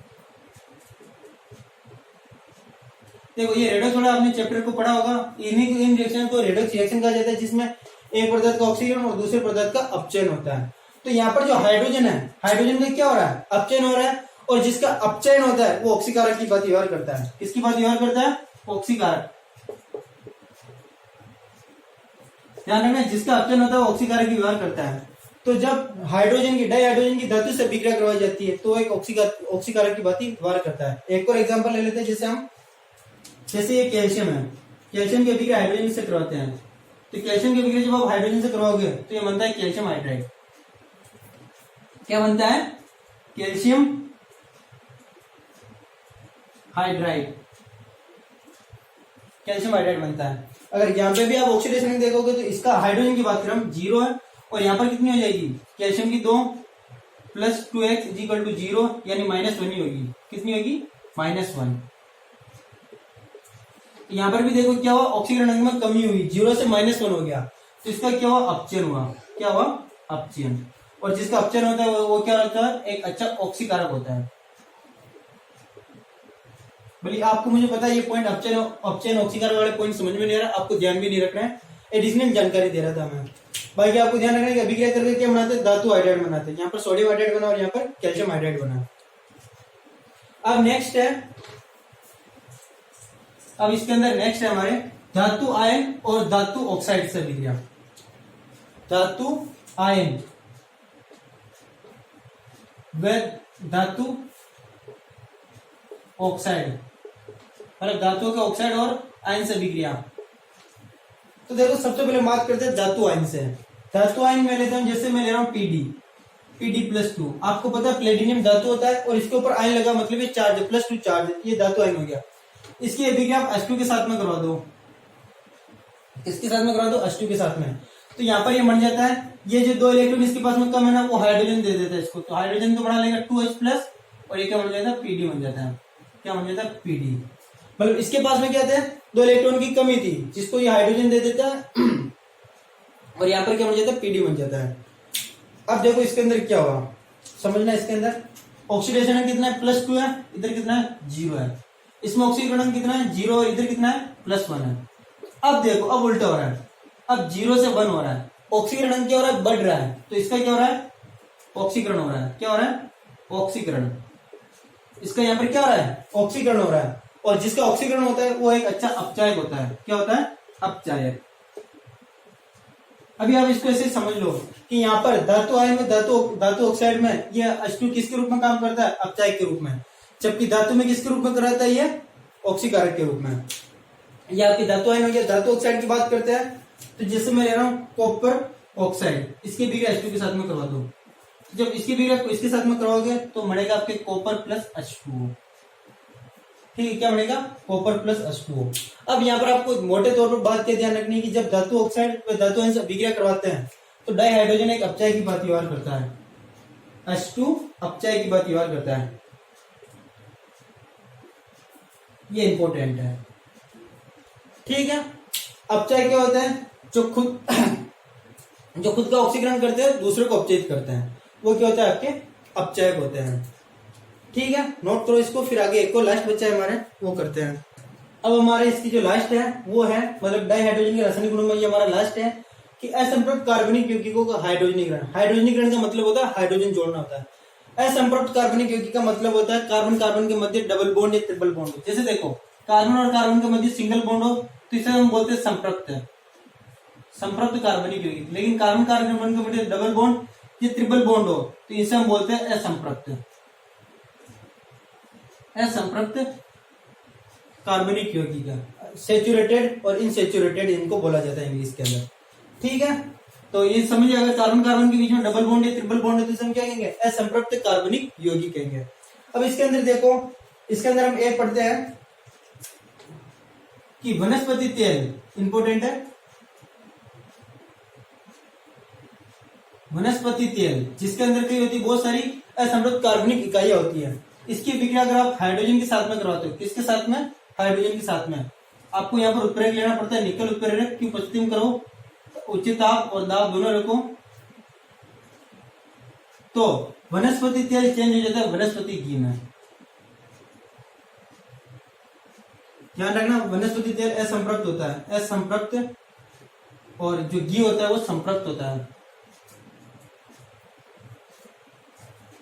S1: देखो ये रेडॉक्स वाला आपने चैप्टर को पढ़ा होगा, इन रिएक्शन को रेडॉक्स रिएक्शन कहा जाता है, जिसमें एक पदार्थ का ऑक्सीकरण और दूसरे पदार्थ का अपचयन होता है। तो यहाँ पर जो हाइड्रोजन है, हाइड्रोजन का क्या हो रहा है, अपचयन हो रहा है, और जिसका अपचयन होता है वो ऑक्सीकारक की बात व्यवहार करता है। किसकी बात व्यवहार करता है, ऑक्सीकारक। ध्यान रखना, जिसका अपचयन होता है वो ऑक्सीकारक की व्यवहार करता है। तो जब हाइड्रोजन की डाइहाइड्रोजन की धातु से अभिक्रिया करवाई जाती है तो एक ऑक्सीकारक की बात व्यवहार करता है। एक और एग्जाम्पल ले लेते हैं, जैसे ये कैल्शियम है, कैल्शियम की अभिक्रिया हाइड्रोजन से करवाते हैं। तो कैल्शियम की अभिक्रिया जब आप हाइड्रोजन से करवाओगे तो ये बनता है कैल्शियम हाइड्राइड। क्या बनता है, कैल्शियम हाइड्राइड, कैल्शियम हाइड्राइड बनता है। अगर यहाँ पे भी आप ऑक्सीडेशन देखोगे तो इसका हाइड्रोजन की बात करें 0 है, और यहाँ पर कितनी हो जाएगी, कैल्शियम की 2 प्लस 2x इजिकल टू 0, यानी -1 ही होगी। कितनी होगी, -1। यहाँ पर भी देखो क्या हुआ, ऑक्सीकरण अंक में कमी हुई, 0 से -1 हो गया, तो इसका क्या हुआ, अपचयन हुआ। क्या हुआ, अपचयन। और जिसका अपचयन होता है वो क्या होता है, एक अच्छा ऑक्सीकारक होता है। भले आपको मुझे पता है ये पॉइंट अपचयन ऑक्सीकारक वाले पॉइंट समझ में नहीं आ रहा, आपको ध्यान भी नहीं रखना है, एडिशनल जानकारी दे रहा था मैं। बाकी आपको ध्यान रखना है कि अभिक्रिया करके क्या बनाते हैं, धातु हाइड्राइड बनाते हैं। यहाँ पर सोडियम हाइड्राइड बना और यहाँ पर कैल्शियम हाइड्राइड बना। अब नेक्स्ट है, अब इसके अंदर नेक्स्ट है हमारे धातु आयन और धातु ऑक्साइड से अभिक्रिया। धातु आयन व धातु ऑक्साइड, मतलब धातुओं का ऑक्साइड और आयन से अभिक्रिया। तो देखो सबसे पहले बात करते हैं धातु आयन से। धातु आयन में लेता हूं, जैसे मैं ले रहा हूं Pd+2। आपको पता है प्लेटिनियम धातु होता है और इसके ऊपर आयन लगा, मतलब ये चार्ज है, +2 चार्ज है, ये धातु आयन हो गया। इसकी अभिक्रिया आप H2 के साथ में करवा दो, इसके साथ में करवा दो, H2 के साथ में, तो यहाँ पर ये बन जाता है, ये जो 2 इलेक्ट्रॉन इसके पास में कम है ना, वो हाइड्रोजन दे देता है इसको, तो हाइड्रोजन को बढ़ा लेगा 2H+, और ये क्या बन जाता है, Pd बन जाता है। क्या बन जाता है, Pd। मतलब इसके पास में क्या थे, 2 इलेक्ट्रॉन की कमी थी, जिसको ये हाइड्रोजन दे देता है और यहाँ पर क्या बन जाता है, पीडी बन जाता है। अब देखो इसके अंदर क्या हुआ, समझना। इसके अंदर ऑक्सीडेशन कितना है, +2 है, इधर कितना है, 0 है। इसमें ऑक्सीकरण कितना है, 0, और इधर कितना है, +1 है। अब देखो, अब उल्टा हो रहा है, अब 0 से 1 हो रहा है, ऑक्सीकरण क्या हो रहा है, बढ़ रहा है, तो इसका क्या हो रहा है, ऑक्सीकरण हो रहा है। क्या हो रहा है, ऑक्सीकरण। इसका यहाँ पर क्या हो रहा है, ऑक्सीकरण हो रहा है। और जिसका ऑक्सीकरण होता है वो एक अच्छा अपचायक होता है। क्या होता है, अपचायक। अभी आप इसको ऐसे समझ लो कि यहाँ पर धातु आयन में, धातु ऑक्साइड में ये H2 किसके रूप में काम करता है, अपचायक के रूप में, जबकि धातु में किसके रूप में कराता है, ये ऑक्सीकारक के रूप में। ये आपकी धातु आयन हो गया। धातु ऑक्साइड की बात करते हैं तो जैसे मैं ले रहा हूँ कॉपर ऑक्साइड, इसके बिक्रिया H2 के साथ में करवा दो। जब इसकी बिक्रिया इसके साथ में करवाओगे तो बनेगा आपके कॉपर प्लस H2O। ठीक है, क्या बनेगा, कॉपर प्लस H2O। अब यहाँ पर आपको मोटे तौर पर बात क्या ध्यान रखनी है कि जब धातु ऑक्साइड व धातु आयन से अभिक्रिया करवाते हैं तो डाई हाइड्रोजन एक अपचायक की बात व्यवहार करता है, H2 अपचायक की बात व्यवहार करता है। ये इंपॉर्टेंट है। ठीक है, अपचायक क्या होता है, जो खुद का ऑक्सीकरण करते हैं दूसरे को अपचयित करते हैं, वो क्या होता है, आपके अपचायक होते हैं। ठीक है, नोट करो इसको, फिर आगे एक को लास्ट बच्चा है हमारे, वो करते हैं। अब हमारे इसकी जो लास्ट है वो है, मतलब डाई हाइड्रोजन के रासायनिक गुणों में ये हमारा लास्ट है कि असंपृक्त कार्बनिक यौगिकों का हाइड्रोजनीकरण। हाइड्रोजनीकरण का मतलब होता है हाइड्रोजन जोड़ना होता है। असंपृक्त कार्बनिक यौगिक का मतलब होता है कार्बन कार्बन के मध्य डबल बॉन्ड या ट्रिपल बॉन्ड हो। जैसे देखो, कार्बन और कार्बन के मध्य सिंगल बॉन्ड हो तो इसे हम बोलते हैं संपृक्त, संपृक्त कार्बनिक यौगिक। लेकिन कार्बन कार्बन के मध्य डबल बॉन्ड या ट्रिपल बॉन्ड हो तो इसे हम बोलते हैं असंपृक्त, असंपृक्त कार्बनिक यौगिक। सैचुरेटेड और इनसैचुरेटेड इनको बोला जाता है इंग्लिश के अंदर। ठीक है, तो ये समझिए, अगर कार्बन कार्बन के बीच में डबल बॉन्ड या ट्रिपल बॉन्ड है तो इसे हम क्या कहेंगे, असंपृक्त कार्बनिक यौगिक कहेंगे। अब इसके अंदर देखो, इसके अंदर हम एक पढ़ते हैं कि वनस्पति तेल इंपॉर्टेंट है। वनस्पति तेल जिसके अंदर क्या होती है, बहुत सारी असंपृक्त कार्बनिक इकाइयां होती है। इसकी बिक्रिया अगर आप हाइड्रोजन के साथ में करवाते हो, किसके साथ में, हाइड्रोजन के साथ में, आपको यहाँ पर उत्प्रेरक लेना पड़ता है। निकल उत्प्रेरक की उपस्थिति में करो, उच्च ताप और दाब दोनों रखो, तो वनस्पति तेल चेंज हो जाता है वनस्पति घी में। ध्यान रखना, वनस्पति तेल असंपृक्त होता है, असंपृक्त, और जो घी होता है वो संपृक्त होता है।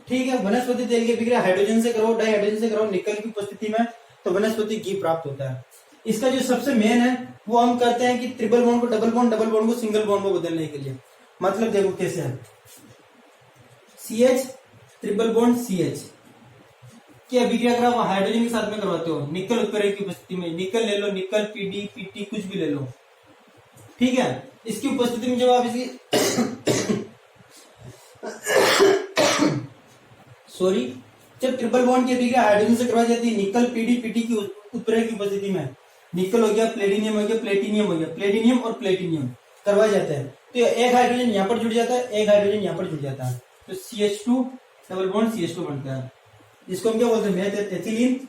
S1: ठीक है, वनस्पति तेल की बिक्रिया हाइड्रोजन से करो, डाई हाइड्रोजन से करो निकल की उपस्थिति में, तो वनस्पति घी प्राप्त होता है। इसका जो सबसे मेन है वो हम करते हैं कि ट्रिपल बॉन्ड को डबल बॉन्ड, डबल बॉन्ड को सिंगल बॉन्ड में बदलने के लिए। मतलब देखो कैसे है, CH ट्रिपल बॉन्ड CH की अभिक्रिया अगर आप हाइड्रोजन के साथ में करवाते हो निकल उत्प्रेरक की उपस्थिति में, निकल ले लो, निकल PD PT कुछ भी ले लो। ठीक है, इसकी उपस्थिति में जब आप इसकी सॉरी, जब ट्रिपल बॉन्ड की अभिक्रिया हाइड्रोजन से करवाई जाती है निकल PD PT की उत्प्रेरक की उपस्थिति में, निकल हो गया, प्लेटिनियम हो गया, प्लेटिनियम हो गया, प्लेटिनियम और प्लेटिनियम करवाया जाता है, तो एक हाइड्रोजन यहाँ पर जुड़ जाता है, एक हाइड्रोजन यहाँ पर जुड़ जाता है, तो CH2 डबल बॉन्ड CH2 बनता है। इसको हम क्या बोलते हैं, एथिलीन,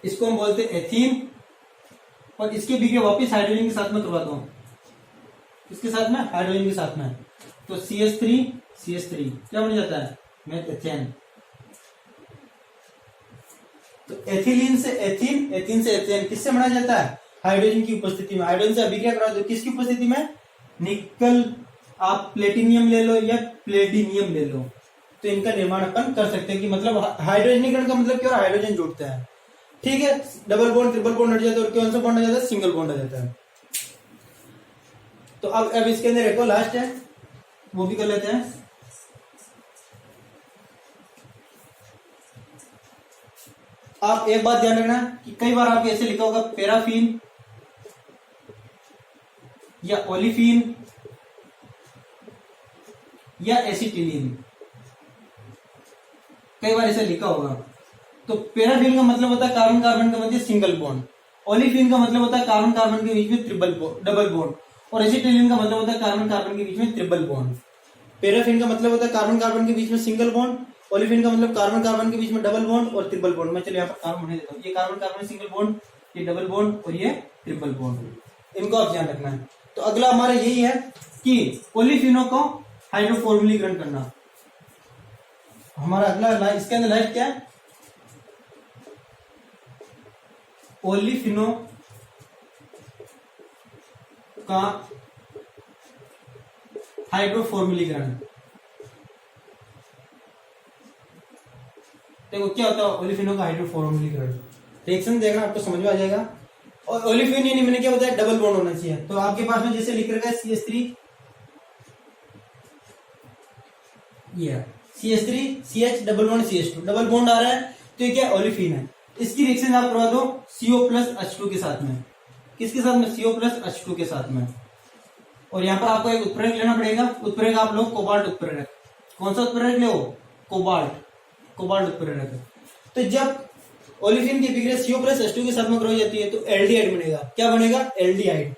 S1: इसको हम बोलते हैं एथीन। और इसके बिक्रिया वापिस हाइड्रोजन के साथ में करवा दो, इसके साथ में, हाइड्रोजन के साथ में, तो CH3 क्या बन जाता है, मेथेन। तो एथिलीन से एथीन, एथीन से एथेन किससे बना जाता है, हाइड्रोजन की उपस्थिति में। हाइड्रोजन से अभिक्रिया करा दो, किसकी उपस्थिति में, निकल, आप प्लेटिनियम ले लो या प्लेटिनियम ले लो, तो इनका निर्माण अपन कर सकते हैं। कि मतलब हाइड्रोजनीकरण का मतलब क्या हो रहा है, हाइड्रोजन जुड़ता है। ठीक है, डबल बॉन्ड ट्रिपल बॉन्ड हट जाता है और कौन सा बॉन्ड आ जाता है, सिंगल बॉन्ड आ जाता है। तो अब इसके अंदर एक और लास्ट है, वो भी कर लेते हैं। आप एक बात ध्यान रखना कि कई बार आप ऐसे लिखा होगा पैराफिन या ओलिफिन या एसिटिलीन, कई बार ऐसे लिखा होगा। तो पैराफिन का मतलब होता है कार्बन कार्बन के मध्य सिंगल बॉन्ड, ओलिफिन का मतलब होता है कार्बन कार्बन के बीच में डबल बॉन्ड, और एसिटिलीन का मतलब होता है कार्बन कार्बन के बीच में ट्रिपल बॉन्ड। पैराफिन का मतलब होता है कार्बन कार्बन के बीच में सिंगल बॉन्ड, ओलिफिन का मतलब कार्बन कार्बन के बीच में डबल बॉन्ड और ट्रिपल बॉन्ड। मैं चलो यहाँ पर कार्बन होने देता हूँ। ये कार्बन कार्बन सिंगल बॉन्ड, ये डबल बॉन्ड और ये ट्रिपल बॉन्ड, इनको आप ध्यान रखना है। तो अगला हमारा यही है कि ओलिफिनों को हाइड्रोफॉर्मिलीकरण करना। हमारा अगला इसके अंदर लाइफ क्या है, ओलिफिनों का हाइड्रोफॉर्मिलीकरण। देखो क्या होता है ओलिफिनों का हाइड्रोफॉर्मिलीकरण, रिएक्शन देखना आपको समझ में आ जाएगा। और ओलिफिन यानी मैंने क्या बताया, डबल बॉन्ड होना चाहिए। तो आपके पास में जैसे लिख रखा है CH3, ये CH3 CH double bond CH2, double bond आ रहा है तो ये क्या ओलिफिन है। इसकी रिएक्शन आप करवा दो CO प्लस H2 के साथ में। किसके साथ में, CO प्लस H2 के साथ में। और यहाँ पर आपको एक उत्प्रेरक लेना पड़ेगा। उत्प्रेरक आप लोग कोबाल्ट उत्प्रेरक। कौन सा उत्प्रेरक ले, कोबाल्ट उत्प्रेरक। तो जब ओलिफिन की अभिक्रिया CO प्लस H2 के साथ में करवाई जाती है तो एल्डिहाइड बनेगा। क्या बनेगा, aldehyde.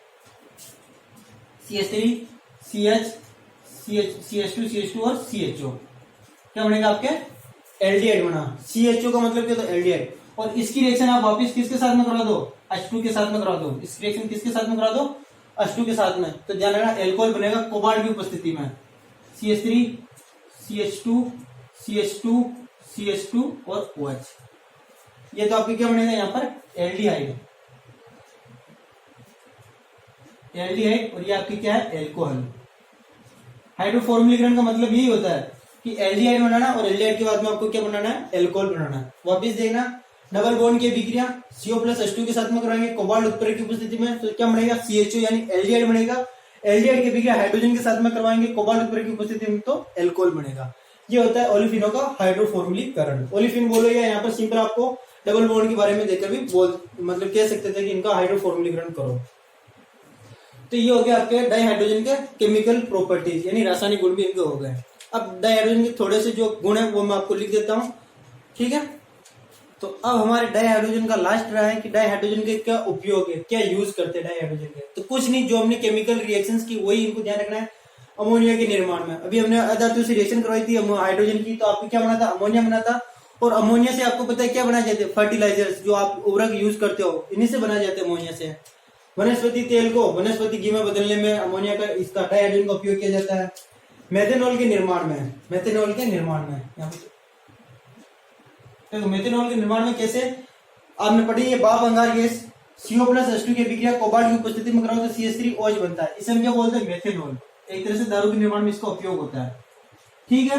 S1: CH3 CH CH2 CH2 और CHO क्या बनेगा आपके, एल्डिहाइड बना। CHO का मतलब क्या होता है, एल्डिहाइड। और इसकी रिएक्शन आप वापस किसके साथ में करवा दो, H2 के साथ में करवा दो। इसकी रिएक्शन किसके साथ में करवा दो, H2 के साथ में। तो ध्यान रखना एल्कोहल बनेगा कोबाल्ट की उपस्थिति में। CH3 CH2 CH2 CH2 और OH, ये तो आपकी क्या बनेगा यहाँ पर, एल्डिहाइड। और ये आपकी क्या है, एल्कोहल। हाइड्रोफॉर्मिलीकरण का मतलब यही होता है कि एल्डिहाइड बनाना और एल्डिहाइड के बाद में आपको क्या बनाना है, एल्कोहल बनाना है। वापिस देखना, डबल बॉन्ड की अभिक्रिया CO प्लस H2 के साथ में कराएंगे कोबाल्ट उत्प्रेरक की उपस्थिति में, तो क्या बनेगा, CHO यानी एल्डिहाइड बनेगा। एल्डिहाइड की अभिक्रिया हाइड्रोजन के साथ में करवाएंगे कोबाल्ट उत्प्रेरक की उपस्थिति में, तो एल्कोहल बनेगा। ये होता है ओलिफिनों का हाइड्रोफॉर्मिलीकरण। ओलिफिन बोलो या यहाँ पर सिंपल आपको डबल बॉन्ड के बारे में देखकर भी मतलब कह सकते थे कि इनका हाइड्रोफॉर्मिलीकरण करो। तो ये हो गया आपके डाइहाइड्रोजन के केमिकल प्रॉपर्टीज, यानी रासायनिक गुण भी इनके हो गए। अब डाइहाइड्रोजन के थोड़े से जो गुण है वो मैं आपको लिख देता हूँ, ठीक है। तो अब हमारे डाइहाइड्रोजन का लास्ट रहा है कि डाइहाइड्रोजन के क्या उपयोग है, क्या यूज करते हैं डाइहाइड्रोजन के। तो कुछ नहीं, जो हमने केमिकल रिएक्शंस की वही इनको ध्यान रखना है। अमोनिया के निर्माण में अभी हमने अधातु से रिएक्शन करवाई थी हाइड्रोजन की, तो आपको क्या बना था, अमोनिया बना था। और अमोनिया से आपको पता है क्या बनाए जाते हैं, फर्टिलाइजर्स, जो आप उर्वरक यूज करते हो इन्हीं से बनाए जाते हैं अमोनिया से। वनस्पति तेल को वनस्पति घी में बदलने में अमोनिया का, इसका डाइहाइड्रोजन का उपयोग किया जाता है। मेथेनॉल के निर्माण में यहाँ पे देखो मेथेनॉल के निर्माण में कैसे आपने पढ़ी है, भाप अंगार गैस CO प्लस H2 की अभिक्रिया कोबाल्ट की उपस्थिति में कराओ तो CH3OH बनता है। इसे हम क्या बोलते हैं, मेथेनॉल। एक तरह से दारू के निर्माण में इसका उपयोग होता है, ठीक है।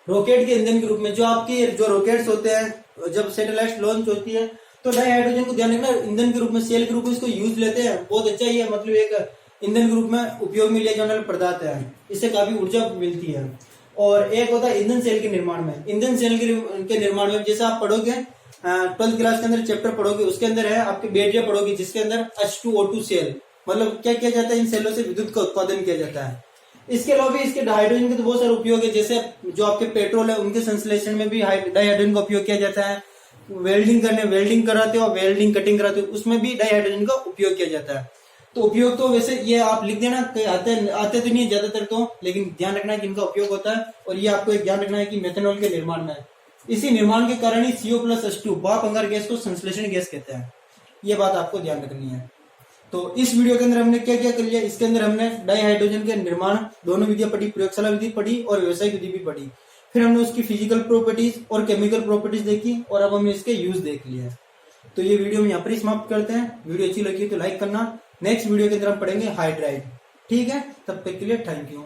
S1: रॉकेट के ईंधन के रूप में, जो आपके जो रॉकेट्स होते हैं जब सैटेलाइट लॉन्च होती है तो डाइहाइड्रोजन को ध्यान रखना ईंधन के रूप में, सेल के रूप में इसको यूज लेते हैं। बहुत अच्छा ही है, मतलब एक ईंधन के रूप में उपयोग में लिया जाने वाला पदार्थ है, इससे काफी ऊर्जा मिलती है। और एक होता है ईंधन सेल के निर्माण में। ईंधन सेल के निर्माण में जैसे आप पढ़ोगे 12th क्लास के अंदर चैप्टर पढ़ोगे, उसके अंदर है आपके बैटरिया पढ़ोगे जिसके अंदर H2O2 सेल, मतलब क्या किया जाता है, इन सेलों से विद्युत का उत्पादन किया जाता है। इसके अलावा भी इसके हाइड्रोजन के तो बहुत सारे उपयोग है, जैसे जो आपके पेट्रोल है उनके संश्लेषण में भी डाइहाइड्रोजन का उपयोग किया जाता है। वेल्डिंग कराते हो, वेल्डिंग कटिंग कराते हो, उसमें भी डाइहाइड्रोजन का उपयोग किया जाता है। तो उपयोग तो वैसे ये आप लिख देना, आते तो नहीं है ज्यादातर तो, लेकिन ध्यान रखना है कि इनका उपयोग होता है। और ये आपको एक ध्यान रखना है कि मेथेनॉल के निर्माण में, इसी निर्माण के कारण ही CO प्लस H2 भाप अंगार गैस को संश्लेषण गैस कहते हैं। ये बात आपको ध्यान रखनी है। तो इस वीडियो के अंदर हमने क्या क्या कर लिया, इसके अंदर हमने डाइहाइड्रोजन के निर्माण दोनों विधियां पढ़ी, प्रयोगशाला विधि पढ़ी और व्यवसायिक विधि भी पढ़ी। फिर हमने उसकी फिजिकल प्रॉपर्टीज और केमिकल प्रॉपर्टीज देखी और अब हमने इसके यूज देख लिया। तो ये वीडियो हम यहाँ पर ही समाप्त करते हैं। वीडियो अच्छी लगी तो लाइक करना। नेक्स्ट वीडियो के अंदर हम पढ़ेंगे हाइड्राइड, ठीक है। तब तक के लिए थैंक यू।